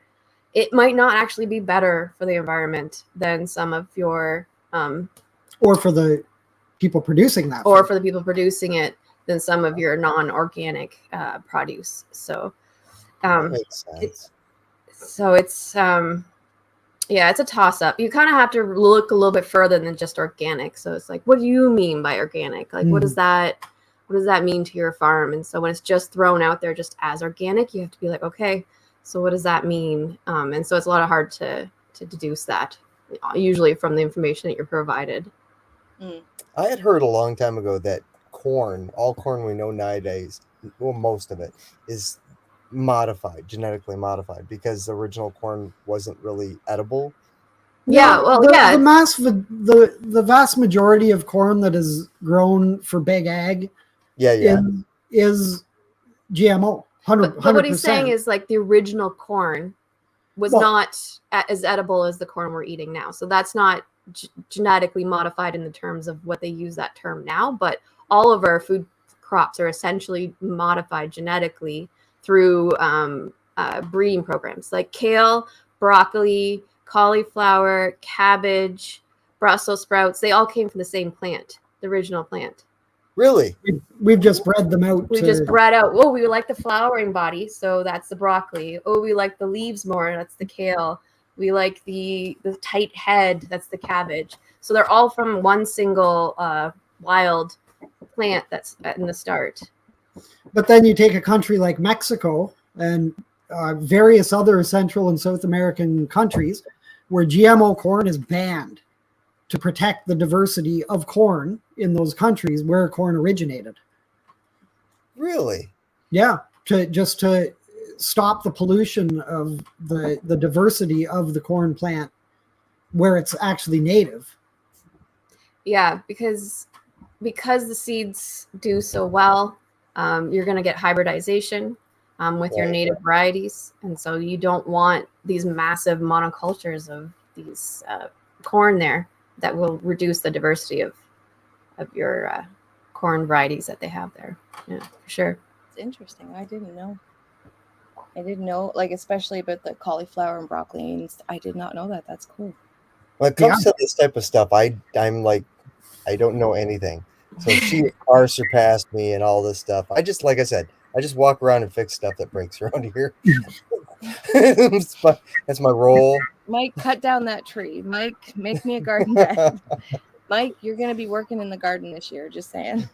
it might not actually be better for the environment than some of your or for the people producing that, or for the people producing it than some of your non-organic produce. So makes sense. It's a toss-up. You kind of have to look a little bit further than just organic. So it's like, what do you mean by organic? Like, what does that mean to your farm? And so when it's just thrown out there just as organic, you have to be like, okay, so what does that mean? And so it's a lot hard to deduce that, usually from the information that you're provided. I had heard a long time ago that all corn we know nowadays, well, most of it is genetically modified, because the original corn wasn't really edible. The vast majority of corn that is grown for big ag is GMO. 100%. But what he's saying is like the original corn was Well- not as edible as the corn we're eating now. So that's not genetically modified in the terms of what they use that term now, but all of our food crops are essentially modified genetically through breeding programs like kale, broccoli, cauliflower, cabbage, Brussels sprouts. They all came from the same plant, the original plant. Really? We've just bred them out. We just bred out. Oh, we like the flowering body, so that's the broccoli. Oh, we like the leaves more. That's the kale. We like the tight head. That's the cabbage. So they're all from one single wild plant that's in the start. But then you take a country like Mexico and various other Central and South American countries where GMO corn is banned to protect the diversity of corn in those countries where corn originated. Really? Yeah, to stop the pollution of the diversity of the corn plant where it's actually native. Yeah, because the seeds do so well, you're going to get hybridization with your native varieties, and so you don't want these massive monocultures of these corn there that will reduce the diversity of your corn varieties that they have there. Yeah, for sure. It's interesting. I didn't know, like, especially about the cauliflower and broccoli. And I did not know that. That's cool. When it comes to this type of stuff, I'm like, I don't know anything. So she far surpassed me and all this stuff. Like I said, I just walk around and fix stuff that breaks around here. That's my role. Mike, cut down that tree. Mike, make me a garden bed. Mike, you're going to be working in the garden this year, just saying.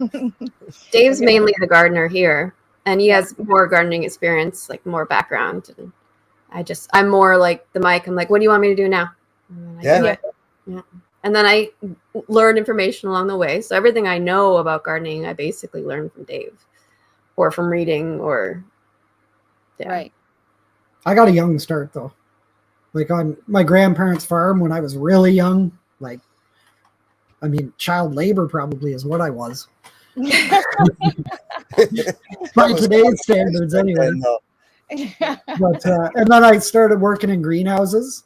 Dave's mainly the gardener here, and he has more gardening experience, like more background. And I'm more like the Mike. I'm like, what do you want me to do now? Yeah. And then I learn information along the way. So everything I know about gardening, I basically learned from Dave or from reading or. Yeah. Right. I got a young start though. Like on my grandparents' farm when I was really young, like, I mean, child labor probably is what I was. By today's standards anyway. But, and then I started working in greenhouses,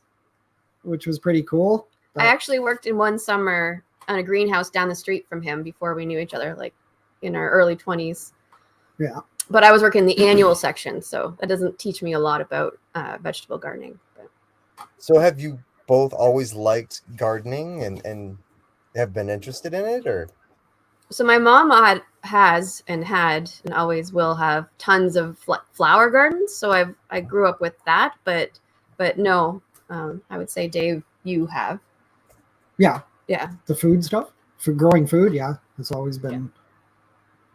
which was pretty cool. I actually worked in one summer on a greenhouse down the street from him before we knew each other, like in our early 20s. Yeah. But I was working in the annual section, so that doesn't teach me a lot about vegetable gardening. But. So have you both always liked gardening and have been interested in it, or? So my mom had and always will have tons of flower gardens. So I grew up with that, but no, I would say, Dave, you have. Yeah. The food stuff, for growing food. Yeah. It's always been,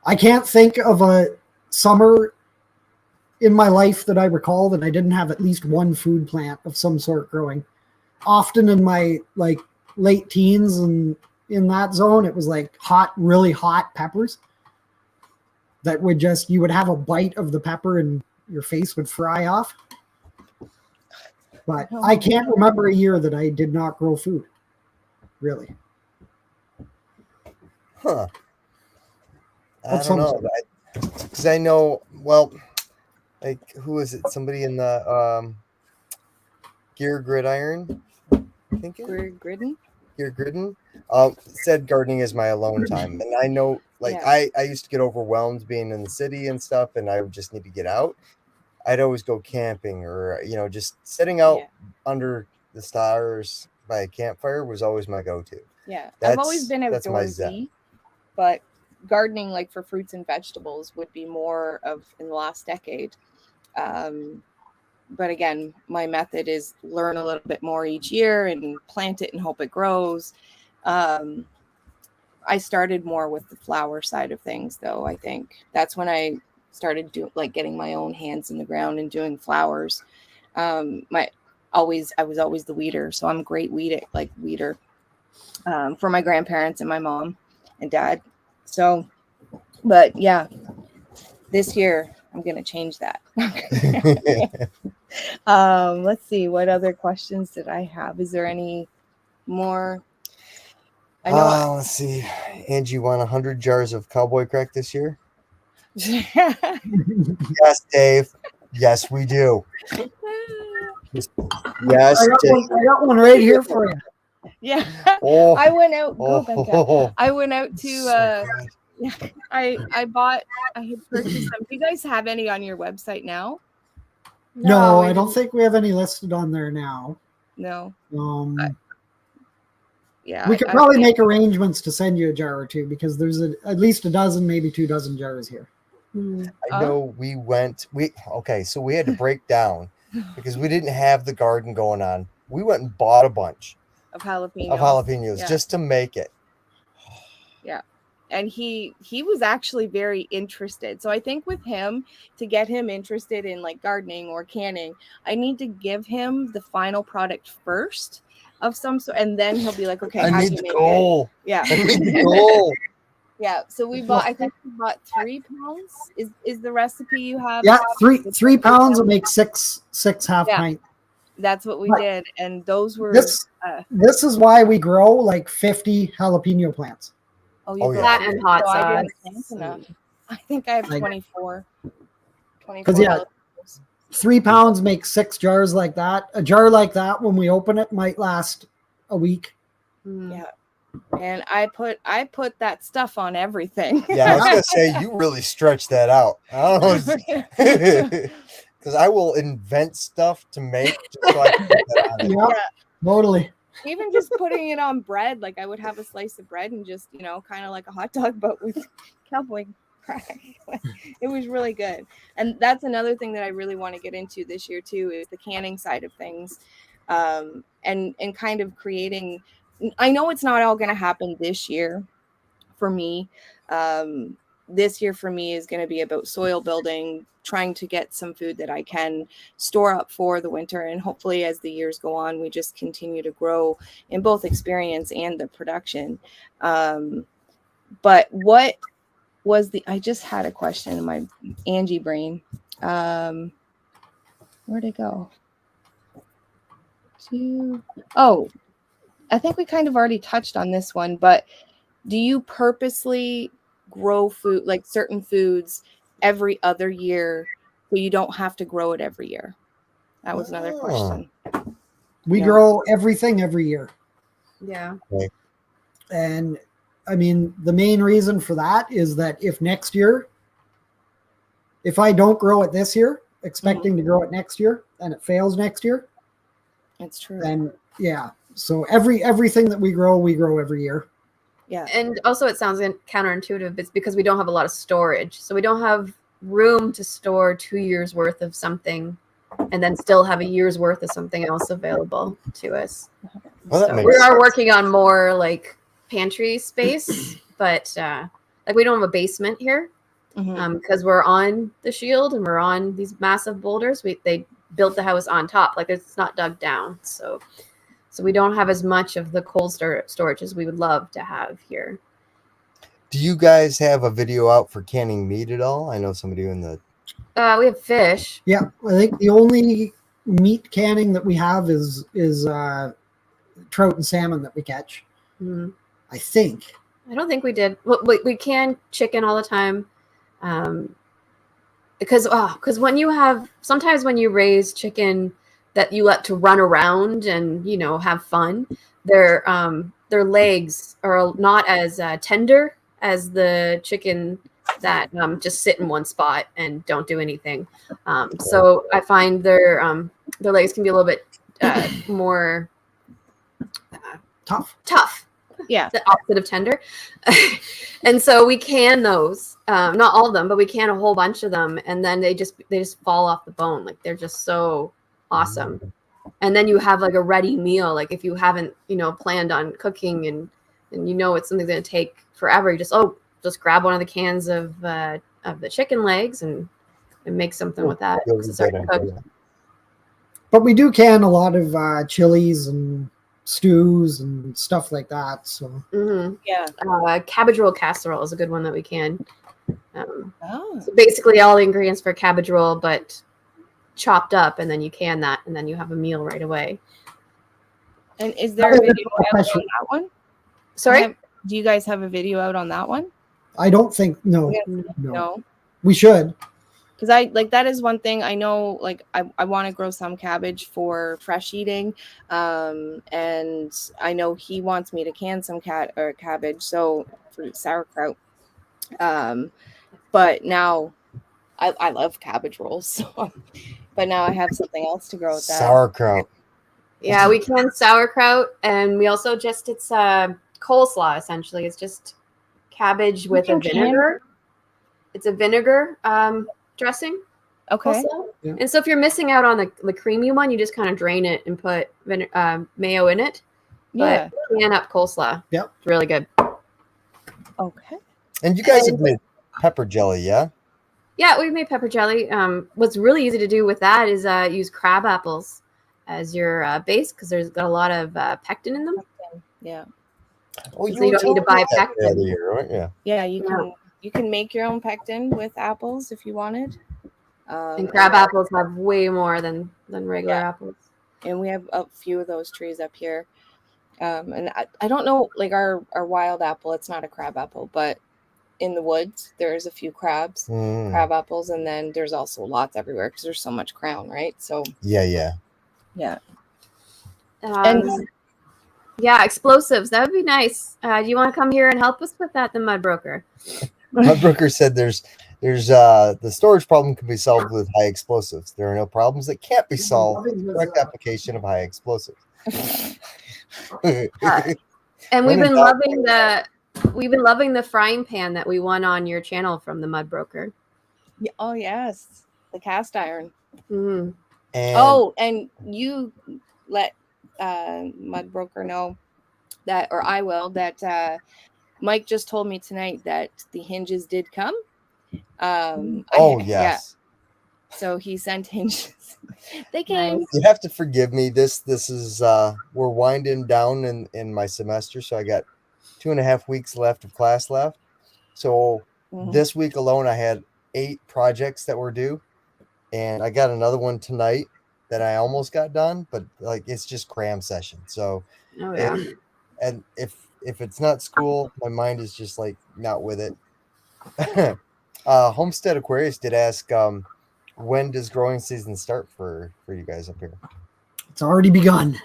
I can't think of a summer in my life that I recall that I didn't have at least one food plant of some sort growing. Often in my like late teens and in that zone, it was like really hot peppers that would you would have a bite of the pepper and your face would fry off. But I can't remember a year that I did not grow food. Really. Huh. I don't know. Because I know, well, like, who is it? Somebody in the Gear Gridiron, I think. Gear Gridden said gardening is my alone time. And I know, like, I used to get overwhelmed being in the city and stuff, and I would just need to get out. I'd always go camping or, just sitting out under the stars by a campfire was always my go-to. Yeah. I've always been outdoorsy, but gardening, like for fruits and vegetables, would be more of in the last decade. But again, my method is learn a little bit more each year and plant it and hope it grows. I started more with the flower side of things, though. I think that's when I started getting my own hands in the ground and doing flowers. I was always the weeder, so I'm a great weeder for my grandparents and my mom and dad. So, but yeah, this year I'm going to change that. Let's see. What other questions did I have? Is there any more? Let's see. Angie won 100 jars of cowboy crack this year. Yes, Dave. Yes, we do. Yes. I got one right here for you. Yeah. Oh, I went out. Go, oh, Becca. I went out to. so good. Yeah. I had purchased some. Do you guys have any on your website now? No, we I don't didn't. think we have any listed on there now. No. We could probably make arrangements to send you a jar or two because there's at least a dozen, maybe 2 dozen jars here. I know okay, so we had to break down because we didn't have the garden going on. We went and bought a bunch of jalapenos. Yeah. Just to make it. Yeah. And he was actually very interested. So I think with him, to get him interested in like gardening or canning, I need to give him the final product first of some sort, and then he'll be like, okay, I how need do you the make goal. it? Yeah. I need the goal. Yeah. So I think we bought 3 pounds. Is the recipe you have? Yeah, 3 pounds will make six half pint. That's what we did. And those were this is why we grow like 50 jalapeno plants. That and hot sauce. I didn't plant enough. I think I have 24. 24 jalapenos. 3 pounds makes 6 jars like that. A jar like that, when we open it, might last a week. Yeah. And I put that stuff on everything. Yeah, I was gonna say you really stretched that out. I don't know, because I will invent stuff to make just so I can put that on it. Yeah, totally. Even just putting it on bread, like I would have a slice of bread and just, kind of like a hot dog, but with cowboy crack. It was really good. And that's another thing that I really want to get into this year too, is the canning side of things, and kind of creating. I know it's not all going to happen this year for me. This year for me is going to be about soil building, trying to get some food that I can store up for the winter. And hopefully as the years go on, we just continue to grow in both experience and the production. But what was I just had a question in my Angie brain. Where'd it go? I think we kind of already touched on this one, but do you purposely grow food, like certain foods, every other year so you don't have to grow it every year? That was another question. We grow everything every year. Yeah. And I mean, the main reason for that is that if I don't grow it this year, expecting to grow it next year, and it fails next year, it's true. Then so everything that we grow every year. Yeah. And also it sounds counterintuitive. It's because we don't have a lot of storage. So we don't have room to store 2 years worth of something and then still have a year's worth of something else available to us. Well, so we are working on more like pantry space, but like we don't have a basement here because we're on the shield and we're on these massive boulders. They built the house on top, like it's not dug down. So we don't have as much of the cold storage as we would love to have here. Do you guys have a video out for canning meat at all? I know somebody in the... we have fish. Yeah, I think the only meat canning that we have is trout and salmon that we catch. I think. I don't think we did. We can chicken all the time. Because sometimes when you raise chicken that you let to run around and have fun, their legs are not as tender as the chicken that just sit in one spot and don't do anything. So I find their legs can be a little bit more tough. Yeah, the opposite of tender. And so we can those, not all of them, but we can a whole bunch of them, and then they just fall off the bone. Like they're just so awesome. And then you have like a ready meal. Like if you haven't planned on cooking and it's something going to take forever, you just grab one of the cans of the chicken legs and make something with that. But we do can a lot of chilies and stews and stuff like that. So cabbage roll casserole is a good one that we can. So basically all the ingredients for cabbage roll, but chopped up, and then you can that, and then you have a meal right away. And is there a video out on that one? Sorry, do you guys have a video out on that one? I don't think. No. No. We should. because I like that is one thing I know. Like I want to grow some cabbage for fresh eating, and I know he wants me to can some cabbage, so for sauerkraut. But now I love cabbage rolls, so but now I have something else to grow with that. Sauerkraut. Yeah, we can sauerkraut, and we also just it's coleslaw essentially. It's just cabbage with a vinegar. It's a vinegar dressing. Okay. Coleslaw. Yeah. And so if you're missing out on the creamy one, you just kind of drain it and put mayo in it. But can up coleslaw. Yep. It's really good. Okay. And you guys have made pepper jelly, yeah? Yeah, we've made pepper jelly. What's really easy to do with that is use crab apples as your base because there's got a lot of pectin in them. Yeah. Oh, so you don't need to buy pectin. Year, right? Yeah. Yeah, you can make your own pectin with apples if you wanted. And crab apples have way more than regular apples. And we have a few of those trees up here. And I don't know, like our wild apple, it's not a crab apple, but in the woods, there's a few crab apples, and then there's also lots everywhere because there's so much crown, right? So yeah. And yeah, explosives. That would be nice. Do you want to come here and help us with that, the Mud Broker? Mud Broker said there's the storage problem can be solved with high explosives. There are no problems that can't be solved with correct application of high explosives. And we've been loving the frying pan that we won on your channel from the Mud Broker. Yeah, oh yes, the cast iron. Mm-hmm. And you let Mud Broker know that, or I will, that Mike just told me tonight that the hinges did come. Yes. Yeah. So he sent hinges. They came. You have to forgive me. This is we're winding down in my semester, so I got 2.5 weeks left of class left. So this week alone, I had 8 projects that were due, and I got another one tonight that I almost got done, but like it's just cram session. So, and if it's not school, my mind is just like not with it. Homestead Aquarius did ask, when does growing season start for you guys up here? It's already begun.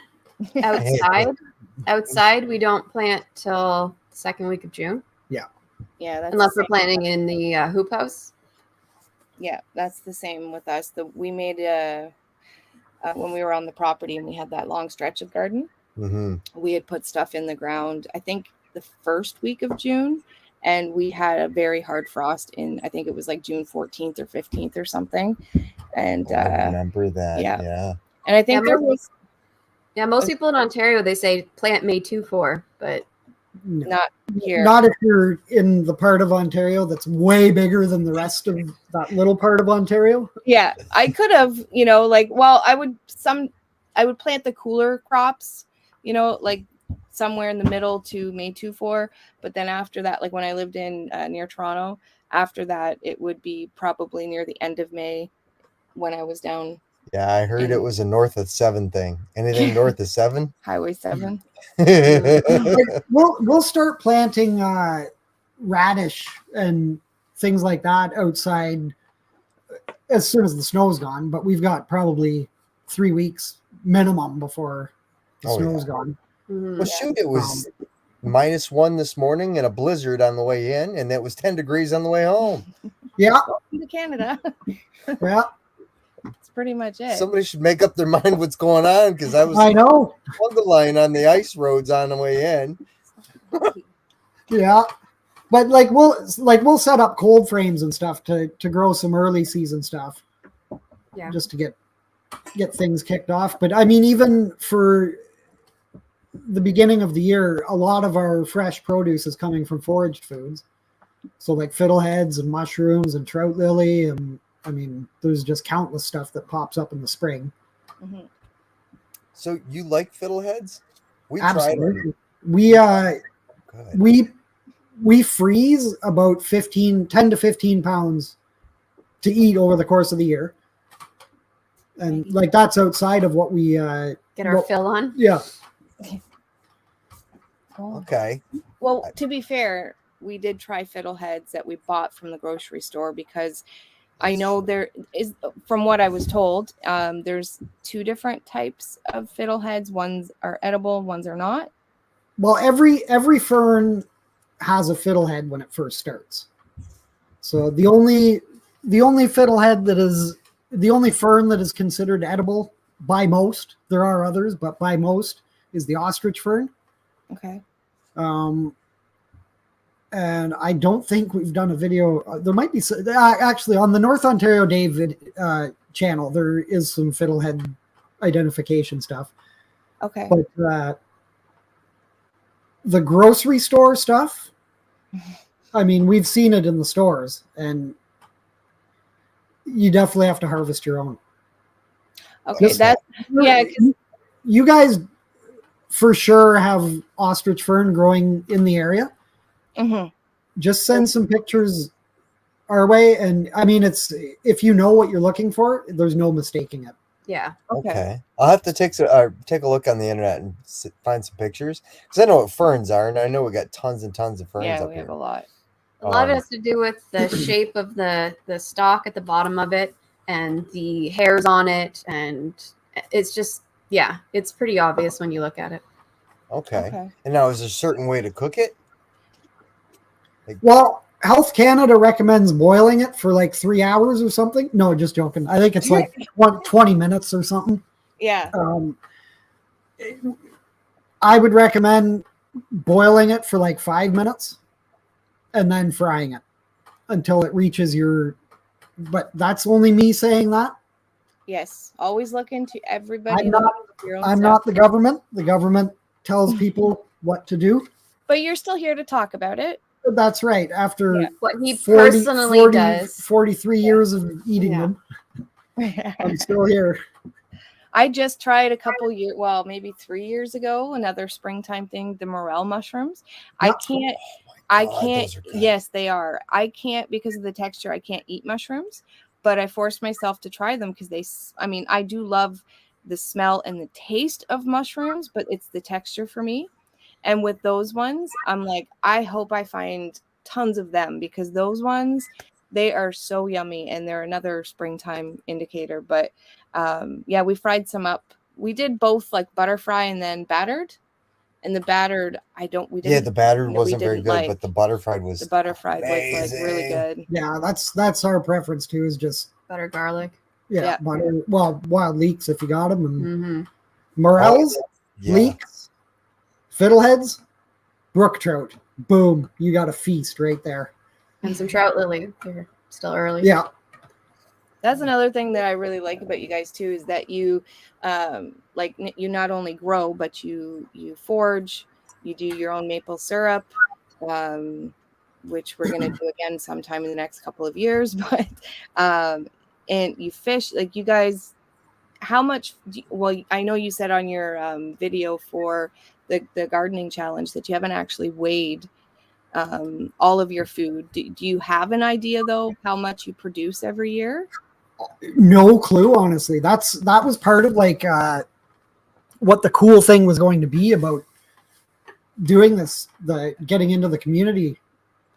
Outside, we don't plant till the second week of June. Yeah, that's unless we're planting in the hoop house. Yeah, that's the same with us. We made when we were on the property and we had that long stretch of garden. We had put stuff in the ground, I think the first week of June, and we had a very hard frost in, I think it was like June 14th or 15th or something. And I remember that. Yeah. And I think most people in Ontario, they say plant May 2-4, but not here. Not if you're in the part of Ontario that's way bigger than the rest of that little part of Ontario. Yeah, I could have, I would plant the cooler crops, like somewhere in the middle to May 2-4. But then after that, like when I lived in near Toronto, after that, it would be probably near the end of May when I was down. Yeah, I heard it was a north of 7 thing. Anything north of 7? Highway 7. We'll start planting radish and things like that outside as soon as the snow's gone. But we've got probably 3 weeks minimum before the snow's gone. Well, shoot, it was -1 this morning and a blizzard on the way in, and it was 10 degrees on the way home. Yeah. Welcome to Canada. Yeah. That's pretty much it. Somebody should make up their mind what's going on, because I know the line on the ice roads on the way in. Yeah, but we'll set up cold frames and stuff to grow some early season stuff. Yeah, just to get things kicked off. But I mean, even for the beginning of the year, a lot of our fresh produce is coming from foraged foods. So like fiddleheads and mushrooms and trout lily, and I mean, there's just countless stuff that pops up in the spring. So you like fiddleheads? We Absolutely. Tried them. We freeze about 10 to 15 pounds to eat over the course of the year. And like that's outside of what we get our fill on. Yeah. Okay. Well, to be fair, we did try fiddleheads that we bought from the grocery store because I know there is, from what I was told, there's 2 different types of fiddleheads. Ones are edible, ones are not. Well, every fern has a fiddlehead when it first starts. So the only fiddlehead that is the only fern that is considered edible by most, there are others, but by most, is the ostrich fern. Okay. And I don't think we've done a video. There might be actually on the North Ontario David channel. There is some fiddlehead identification stuff. Okay. But the grocery store stuff, I mean, we've seen it in the stores, and you definitely have to harvest your own. Okay, that's yeah. You guys for sure have ostrich fern growing in the area. Mm-hmm. Just send some pictures our way, and I mean, it's if you know what you're looking for, there's no mistaking it. Yeah. Okay. I'll have to take a look on the internet and find some pictures, because I know what ferns are, and I know we got tons and tons of ferns Yeah, up we here. have a lot. A lot of it has to do with the shape of the stalk at the bottom of it and the hairs on it, and it's just, yeah, it's pretty obvious when you look at it. Okay. And now, is there a certain way to cook it? Well, Health Canada recommends boiling it for like 3 hours or something. No, just joking. I think it's like 20 minutes or something. Yeah. I would recommend boiling it for like 5 minutes and then frying it until it reaches your, but that's only me saying that. Yes. Always look into everybody. I'm not the government. The government tells people what to do. But you're still here to talk about it. That's right. After what he personally does. 43 years of eating them, I'm still here. I just tried a couple years, well, maybe 3 years ago, another springtime thing, the morel mushrooms. Yep. I can't, yes, they are. I can't, because of the texture, I can't eat mushrooms, but I forced myself to try them because I do love the smell and the taste of mushrooms, but it's the texture for me. And with those ones, I'm like, I hope I find tons of them, because those ones, they are so yummy, and they're another springtime indicator. But yeah, we fried some up. We did both, like butter fry and then battered. And the battered, the battered wasn't very good, but the butter fried was was like really good. Yeah, that's our preference too, is just butter garlic. Yeah. Butter. Well, wild leeks if you got them, and Mm-hmm. morels, leeks, fiddleheads, brook trout. Boom, you got a feast right there. And some trout lily. They're still early. Yeah. That's another thing that I really like about you guys too, is that you you not only grow, but you forage, you do your own maple syrup, which we're going to do again sometime in the next couple of years. But and you fish, like you guys, how much? I know you said on your video for the gardening challenge that you haven't actually weighed all of your food. Do you have an idea though how much you produce every year? No clue, honestly. That was part of like what the cool thing was going to be about doing this, the getting into the community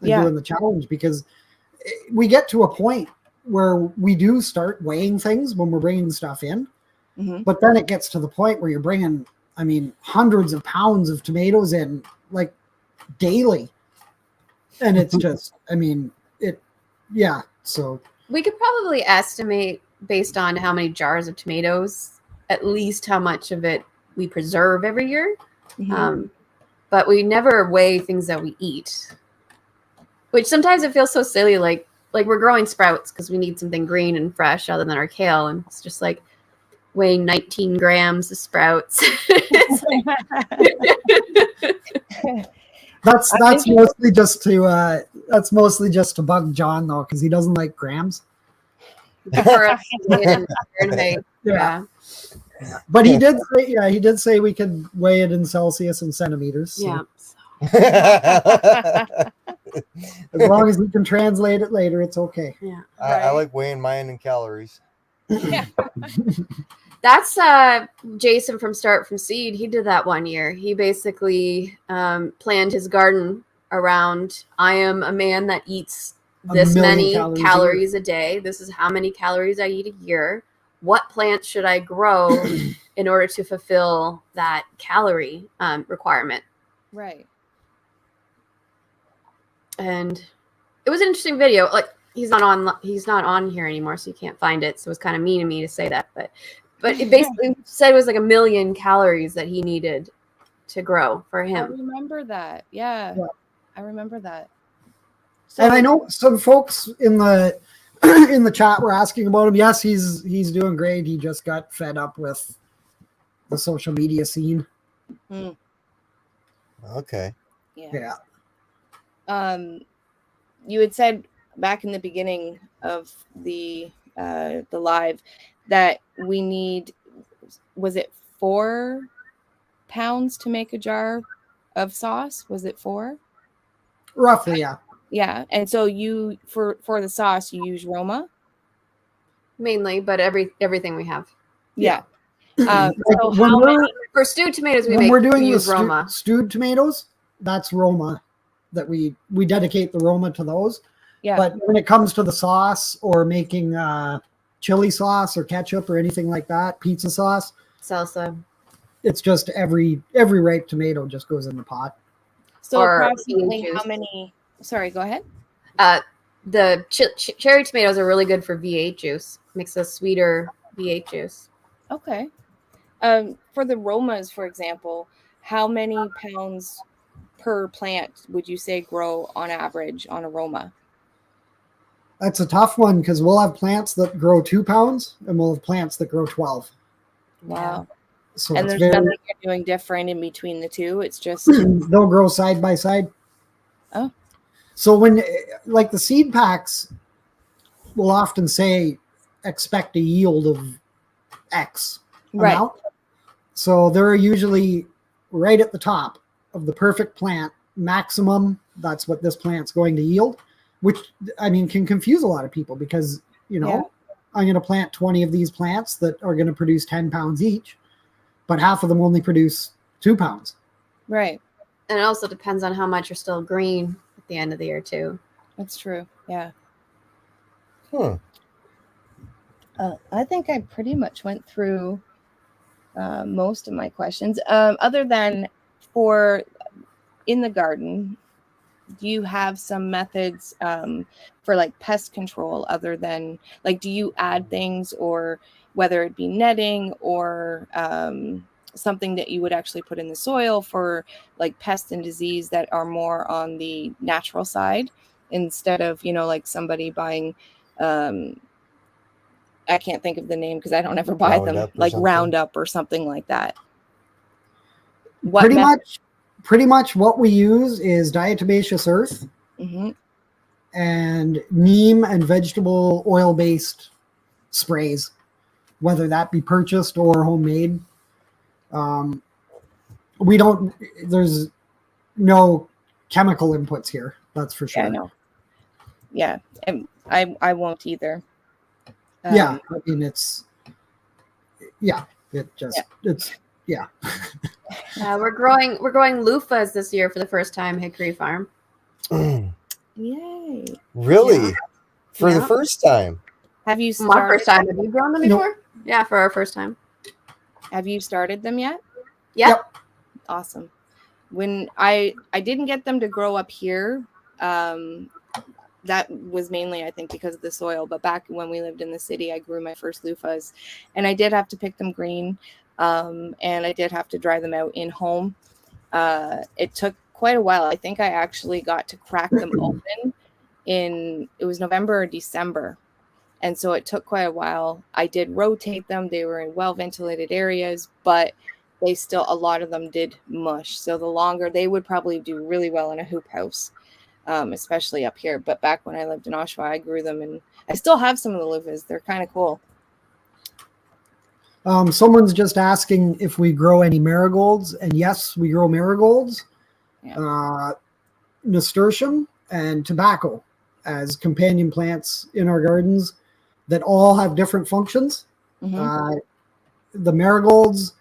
and doing the challenge, because we get to a point where we do start weighing things when we're bringing stuff in, but then it gets to the point where you're bringing, hundreds of pounds of tomatoes in like daily, and it's just, so we could probably estimate, based on how many jars of tomatoes, at least how much of it we preserve every year. But we never weigh things that we eat, which sometimes it feels so silly. Like we're growing sprouts because we need something green and fresh other than our kale. And it's just like weighing 19 grams of sprouts. That's mostly just to bug John though, because he doesn't like grams. Yeah. But he did say we could weigh it in Celsius and centimeters. So. Yeah. As long as we can translate it later, it's okay. Yeah. I like weighing mine in calories. Yeah. That's Jason from Start From Seed. He did that one year. He basically planned his garden around, I am a man that eats this many calories calories a day. This is how many calories I eat a year. What plants should I grow in order to fulfill that calorie requirement? Right. And it was an interesting video. Like he's not on here anymore, so you can't find it. So it was kind of mean of me to say that, but it basically said it was like 1 million calories that he needed to grow for I him. remember that. Yeah. Yeah. I remember that. So And I know some folks in the in the chat were asking about him. Yes, he's doing great. He just got fed up with the social media scene. Okay. Yeah. You had said back in the beginning of the live that we need, was it 4 pounds to make a jar of sauce? Was it 4? Roughly, yeah. Yeah. And so you for the sauce you use Roma? Mainly, but everything we have. Yeah. Like So when how we're many? For stewed tomatoes, we doing use the Roma. stewed tomatoes, that's Roma. That we dedicate the Roma to those. Yeah. But when it comes to the sauce or making chili sauce or ketchup or anything like that, pizza sauce, Salsa. it's just every ripe tomato just goes in the pot. So or approximately bean how juice. many? Sorry, go ahead. The cherry tomatoes are really good for V8 juice. Makes a sweeter V8 juice. Okay. For the Romas, for example, how many pounds per plant would you say grow on average on a Roma? That's a tough one because we'll have plants that grow 2 pounds and we'll have plants that grow 12. Wow. So And it's there's very nothing you're doing different in between the two. It's just they'll grow side by side. Oh. So when like the seed packs will often say expect a yield of X right. amount. So they're usually right at the top of the perfect plant maximum. That's what this plant's going to yield, which I mean can confuse a lot of people because I'm going to plant 20 of these plants that are going to produce 10 pounds each, but half of them only produce 2 pounds. Right. And it also depends on how much you're still green at the end of the year too. That's true. Yeah. Hmm. I think I pretty much went through most of my questions. Other than for in the garden, do you have some methods for like pest control other than like do you add things or whether it be netting or something that you would actually put in the soil for like pests and disease that are more on the natural side instead of like somebody buying I can't think of the name because I don't ever buy them, like Roundup or something like that. Pretty much what we use is diatomaceous earth and neem and vegetable oil-based sprays, whether that be purchased or homemade. There's no chemical inputs here, that's for sure. Yeah, I know. Yeah, and I won't either. I mean it's We're growing loofahs this year for the first time, Hickory Farm. Yay! Really? Yeah. For the first time? Have you Our started? first time. Have you grown them before? Yeah, for our first time. Have you started them yet? Yep. Awesome. When I didn't get them to grow up here, that was mainly, I think, because of the soil. But back when we lived in the city, I grew my first loofahs, and I did have to pick them green, and I did have to dry them out in home. It took quite a while. I think I actually got to crack them open it was November or December. And so it took quite a while. I did rotate them. They were in well-ventilated areas, but a lot of them did mush. So the longer, they would probably do really well in a hoop house, especially up here. But back when I lived in Oshawa, I grew them, and I still have some of the loofahs. They're kind of cool. Someone's just asking if we grow any marigolds, and yes, we grow marigolds, nasturtium, and tobacco as companion plants in our gardens that all have different functions. The marigolds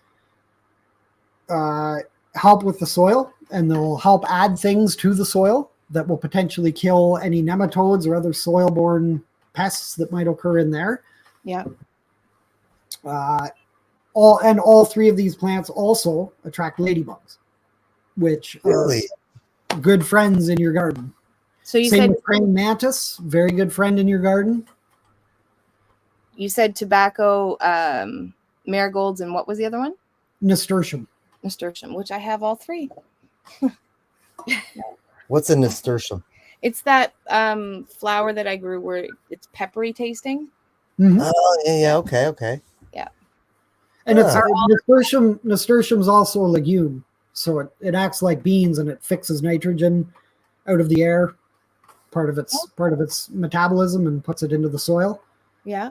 help with the soil, and they'll help add things to the soil that will potentially kill any nematodes or other soil-borne pests that might occur in there. Yeah. All three of these plants also attract ladybugs, which Really? are good friends in your garden. So you Same said with praying mantis, very good friend in your garden. tobacco, marigolds, and what was the other one? Nasturtium. Nasturtium, which I have all three. What's a nasturtium? It's that flower that I grew where it's peppery tasting. Mm-hmm. Oh, yeah, okay. Yeah. And it's Huh. nasturtium is also a legume, so it acts like beans and it fixes nitrogen out of the air, part of its metabolism, and puts it into the soil. Yeah.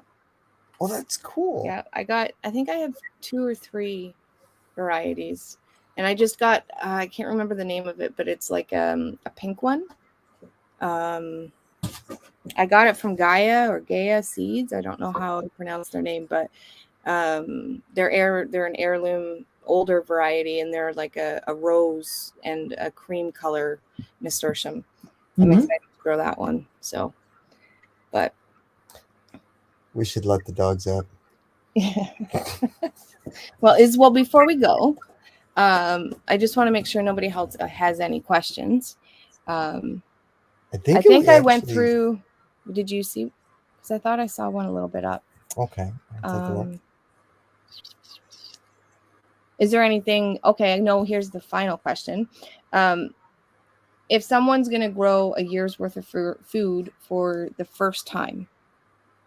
Oh, that's cool. Yeah. I think I have 2 or 3 varieties, and I just got I can't remember the name of it, but it's like a pink one. I got it from Gaia Seeds. I don't know how to pronounce their name, but they're an heirloom older variety, and they're like a rose and a cream color nasturtium. I'm Mhm. excited to grow that one. So, but We should let the dogs out. well, before we go, I just want to make sure nobody else has any questions. I I think think I went actually. through. Did you see? Because I thought I saw one a little bit up. Okay, I'll take a look. Is there anything? Okay, no. Here's the final question. If someone's going to grow a year's worth of food for the first time,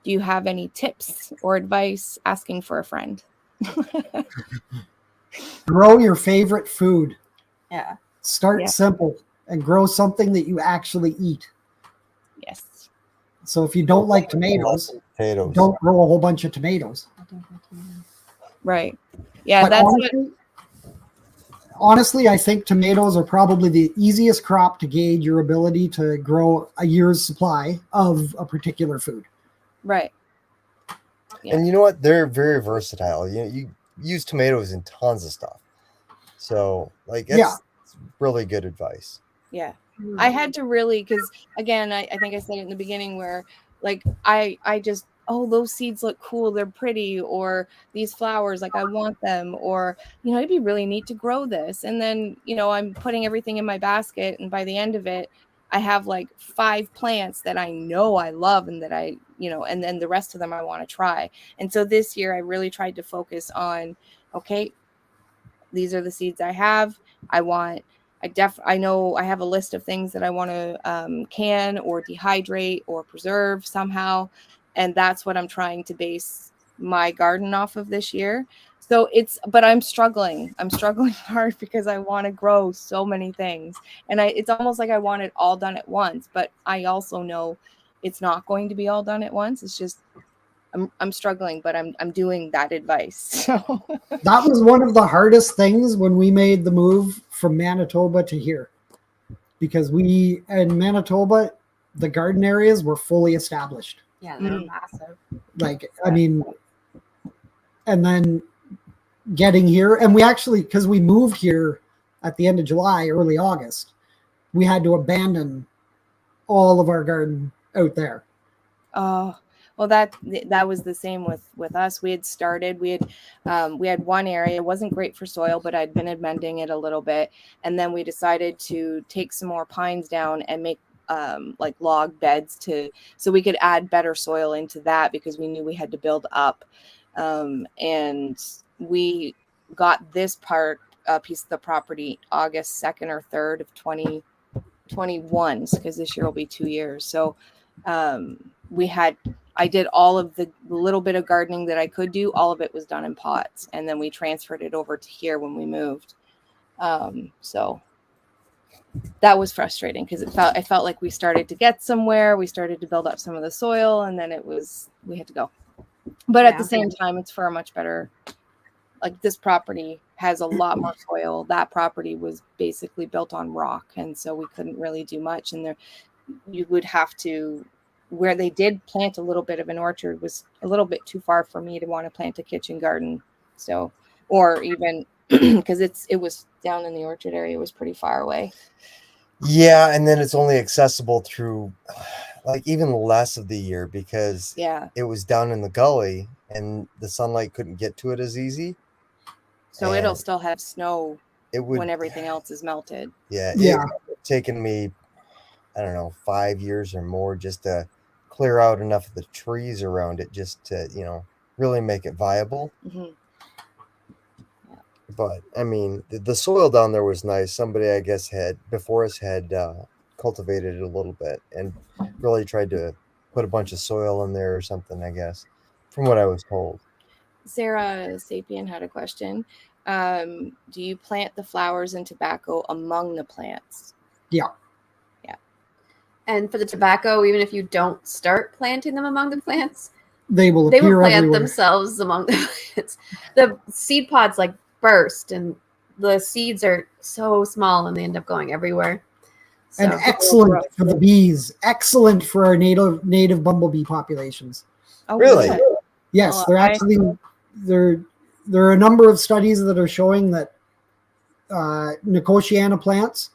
do you have any tips or advice? Asking for a friend. Grow your favorite food. Yeah. Start simple and grow something that you actually eat. Yes. So if you don't like tomatoes, Potatoes. don't grow a whole bunch of tomatoes. Right. Yeah, But that's honestly, I think tomatoes are probably the easiest crop to gauge your ability to grow a year's supply of a particular food. right. Yeah. And you know what? They're very versatile. You use tomatoes in tons of stuff. So, like, it's really good advice. Yeah. I had to really, because again, I think I said it in the beginning where like I just, oh, those seeds look cool, they're pretty, or these flowers, like I want them, or it'd be really neat to grow this. And then, I'm putting everything in my basket, and by the end of it, I have like 5 plants that I know I love and that and then the rest of them I want to try. And so this year I really tried to focus on, okay, these are the seeds I have. I know I have a list of things that I want to can or dehydrate or preserve somehow. And that's what I'm trying to base my garden off of this year. So but I'm struggling. I'm struggling hard because I want to grow so many things. And it's almost like I want it all done at once, but I also know it's not going to be all done at once. It's just, I'm struggling, but I'm doing that advice. So that was one of the hardest things when we made the move from Manitoba to here, because in Manitoba, the garden areas were fully established. Yeah, they're massive. Like, I mean, and then getting here, and we actually, because we moved here at the end of July, early August, we had to abandon all of our garden out there. Oh, well, that was the same with us. We had one area. It wasn't great for soil, but I'd been amending it a little bit, and then we decided to take some more pines down and make like log beds so we could add better soil into that, because we knew we had to build up. And we got this piece of the property August 2nd or 3rd of 2021, because this year will be 2 years. So I did all of the little bit of gardening that I could do. All of it was done in pots, and then we transferred it over to here when we moved. So that was frustrating, because I felt like we started to get somewhere. We started to build up some of the soil, and then we had to go. But at the same time, it's for a much better, like, this property has a lot more soil. That property was basically built on rock, and so we couldn't really do much. And you would have to, where they did plant a little bit of an orchard, was a little bit too far for me to want to plant a kitchen garden. So, or even because it was down in the orchard area, it was pretty far away. Yeah, and then it's only accessible through like even less of the year because Yeah. it was down in the gully and the sunlight couldn't get to it as easy. So it'll And still have snow it would, when everything else is melted. yeah, it Yeah. would have taken me, I don't know, 5 years or more just to clear out enough of the trees around it just to, really make it viable. Hmm. But I mean, the soil down there was nice. Somebody, I guess, had before us had cultivated it a little bit and really tried to put a bunch of soil in there or something, I guess, from what I was told. Sarah Sapien had a question. Do you plant the flowers and tobacco among the plants? Yeah. And for the tobacco, even if you don't start planting them among the plants, They will they will appear plant everywhere. themselves among the plants. The seed pods like burst, and the seeds are so small, and they end up going everywhere. And So excellent for the bees. Excellent for our native bumblebee populations. Oh, Really? good. Yes, Well, they're actually there are a number of studies that are showing that Nicotiana plants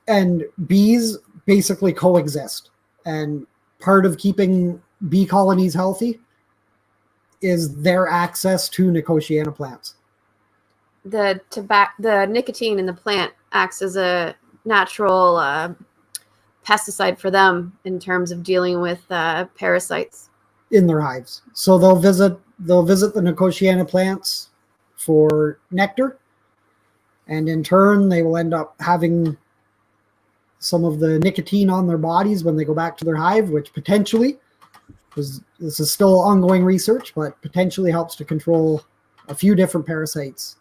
and bees basically coexist. And part of keeping bee colonies healthy is their access to Nicotiana plants. the nicotine in the plant acts as a natural pesticide for them in terms of dealing with parasites In their hives. So they'll visit the Nicotiana plants for nectar, and in turn they will end up having some of the nicotine on their bodies when they go back to their hive, which potentially, because this is still ongoing research, but potentially helps to control a few different parasites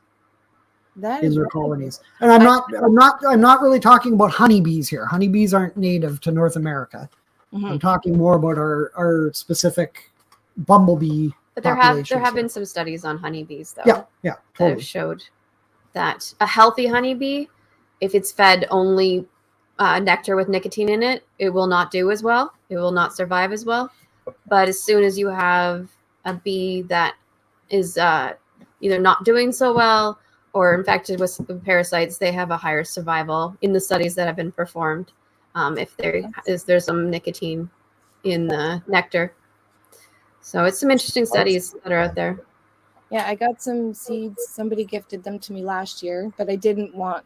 that in is their really colonies. And I'm not really talking about honeybees here. Honeybees aren't native to North America. Mhm. I'm talking more about our specific bumblebee but there have populations been here. some studies on honeybees though Yeah, that have totally. showed that a healthy honeybee, if it's fed only nectar with nicotine in it, it will not do as well. It will not survive as well. But as soon as you have a bee that is either not doing so well or infected with some parasites, they have a higher survival in the studies that have been performed if there's some nicotine in the nectar. So it's some interesting studies that are out there. Yeah, I got some seeds. Somebody gifted them to me last year, but I didn't want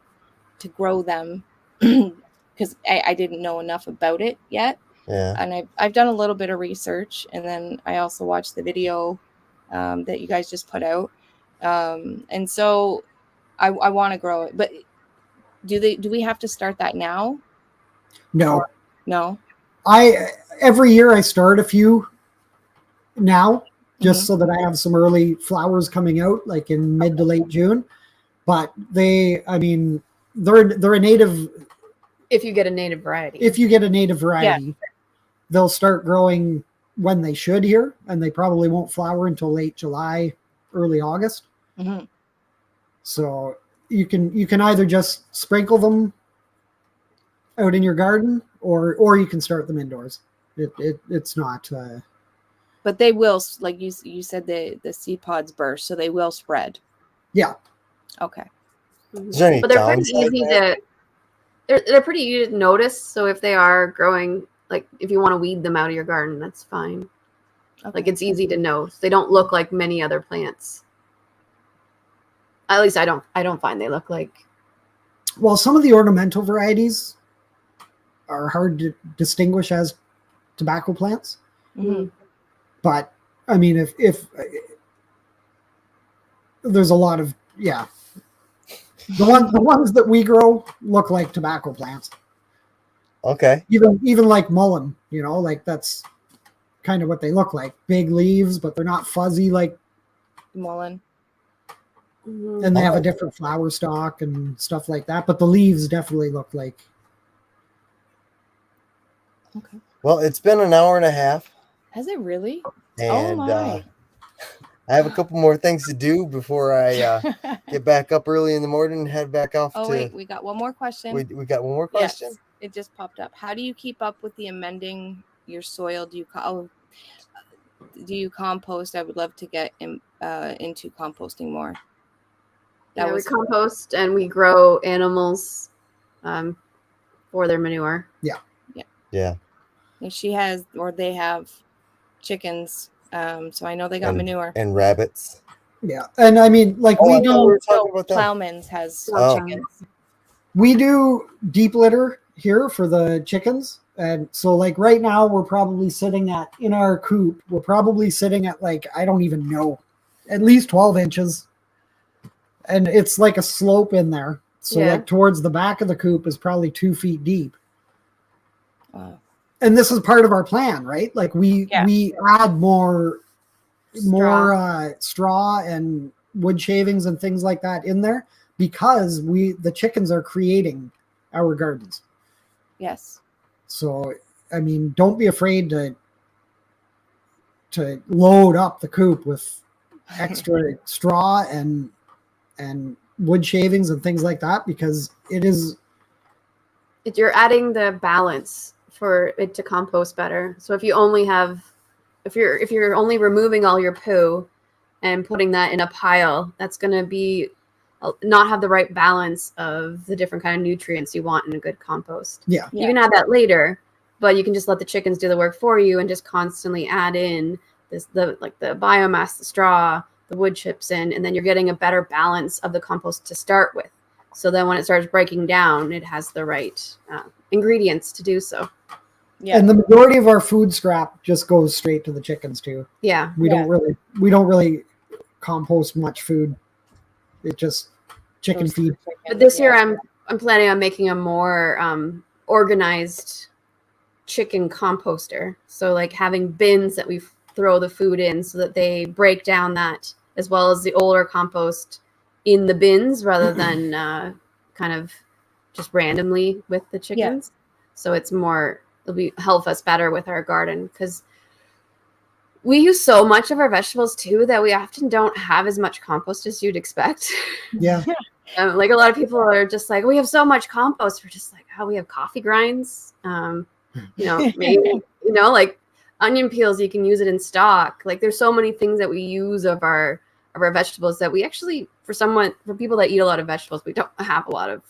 to grow them because I didn't know enough about it yet. Yeah. And I've done a little bit of research, and then I also watched the video that you guys just put out. And so I want to grow it. But do we have to start that now? No. No. Every year I start a few now, just so that I have some early flowers coming out, like in mid to late June. But they're a native. If you get a native variety. If you get a native variety, they'll start growing when they should here, and they probably won't flower until late July, early August. Mm-hmm. So you can either just sprinkle them out in your garden, or you can start them indoors. It's not. But they will, like you said, the seed pods burst, so they will spread. Yeah. Okay. Is there any But they're pretty downside easy there? they're pretty easy to notice. So if they are growing, like if you want to weed them out of your garden, that's fine. Okay. Like it's easy to know. They don't look like many other plants. At least I don't find they look like. Well, some of the ornamental varieties are hard to distinguish as tobacco plants. Mm-hmm. But I mean, if there's a lot of the ones that we grow look like tobacco plants. Okay. Even like mullein, like that's kind of what they look like. Big leaves, but they're not fuzzy like mullein. And they have a different flower stalk and stuff like that. But the leaves definitely look like. Okay. Well, it's been an hour and a half. Has it really? And oh my. I have a couple more things to do before I get back up early in the morning and head back off. Wait, we got one more question. We got one more question. Yes, it just popped up. How do you keep up with the amending your soil? Do you compost? I would love to get into composting more. We compost and we grow animals for their manure. Yeah. And she has, or they have chickens. So I know they got manure. And rabbits. Yeah. And I mean, like Oh, we I thought we do were talking about that. Plowman's has Oh. chickens. we do deep litter here for the chickens. And so like right now we're probably sitting at, in our coop, we're probably sitting at like, I don't even know, at least 12 inches. And it's like a slope in there. So Yeah. like towards the back of the coop is probably 2 feet deep. Wow. And this is part of our plan, right? Like we add more straw and wood shavings and things like that in there because the chickens are creating our gardens. Yes. So I mean, don't be afraid to load up the coop with extra straw and wood shavings and things like that because You're adding the balance for it to compost better. So if you're only removing all your poo and putting that in a pile, that's going to be not have the right balance of the different kind of nutrients you want in a good compost. Yeah. You can add that later, but you can just let the chickens do the work for you and just constantly add in the biomass, the straw, the wood chips in, and then you're getting a better balance of the compost to start with. So then when it starts breaking down, it has the right ingredients to do so. Yeah. And the majority of our food scrap just goes straight to the chickens too. Yeah. We don't really compost much food. It just chicken feed. But this year I'm planning on making a more organized chicken composter. So like having bins that we throw the food in so that they break down that as well as the older compost in the bins rather than kind of just randomly with the chickens. So it's more, it'll help us better with our garden because we use so much of our vegetables too that we often don't have as much compost as you'd expect. Yeah. Like a lot of people are just like, we have so much compost. We're just like, oh, we have coffee grinds. Maybe, like onion peels, you can use it in stock. Like there's so many things that we use of our vegetables that we actually, for people that eat a lot of vegetables, we don't have a lot of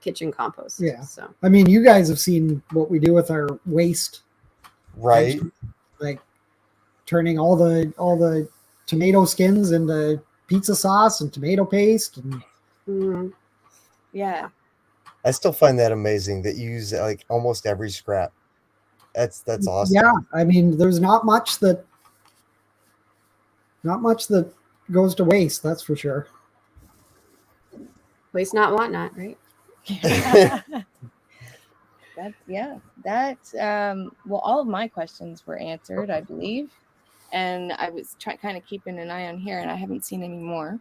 kitchen compost. Yeah. So I mean, you guys have seen what we do with our waste. Right. Like turning all the tomato skins into pizza sauce and tomato paste and Yeah. I still find that amazing that you use like almost every scrap. That's awesome. Yeah, I mean, there's not much that goes to waste, that's for sure. waste not, want not, right? Well, all of my questions were answered, I believe. And I was kind of keeping an eye on here and I haven't seen any more.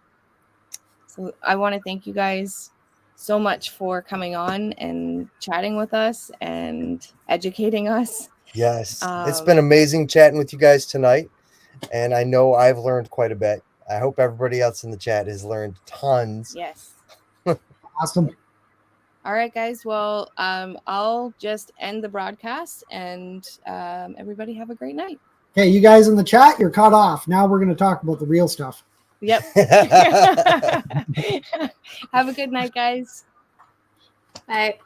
So I want to thank you guys so much for coming on and chatting with us and educating us. Yes. It's been amazing chatting with you guys tonight. And I know I've learned quite a bit. I hope everybody else in the chat has learned tons. Yes. Awesome. All right, guys. Well, I'll just end the broadcast and everybody have a great night. Okay, you guys in the chat, you're cut off. Now we're going to talk about the real stuff. Yep. Have a good night, guys. Bye.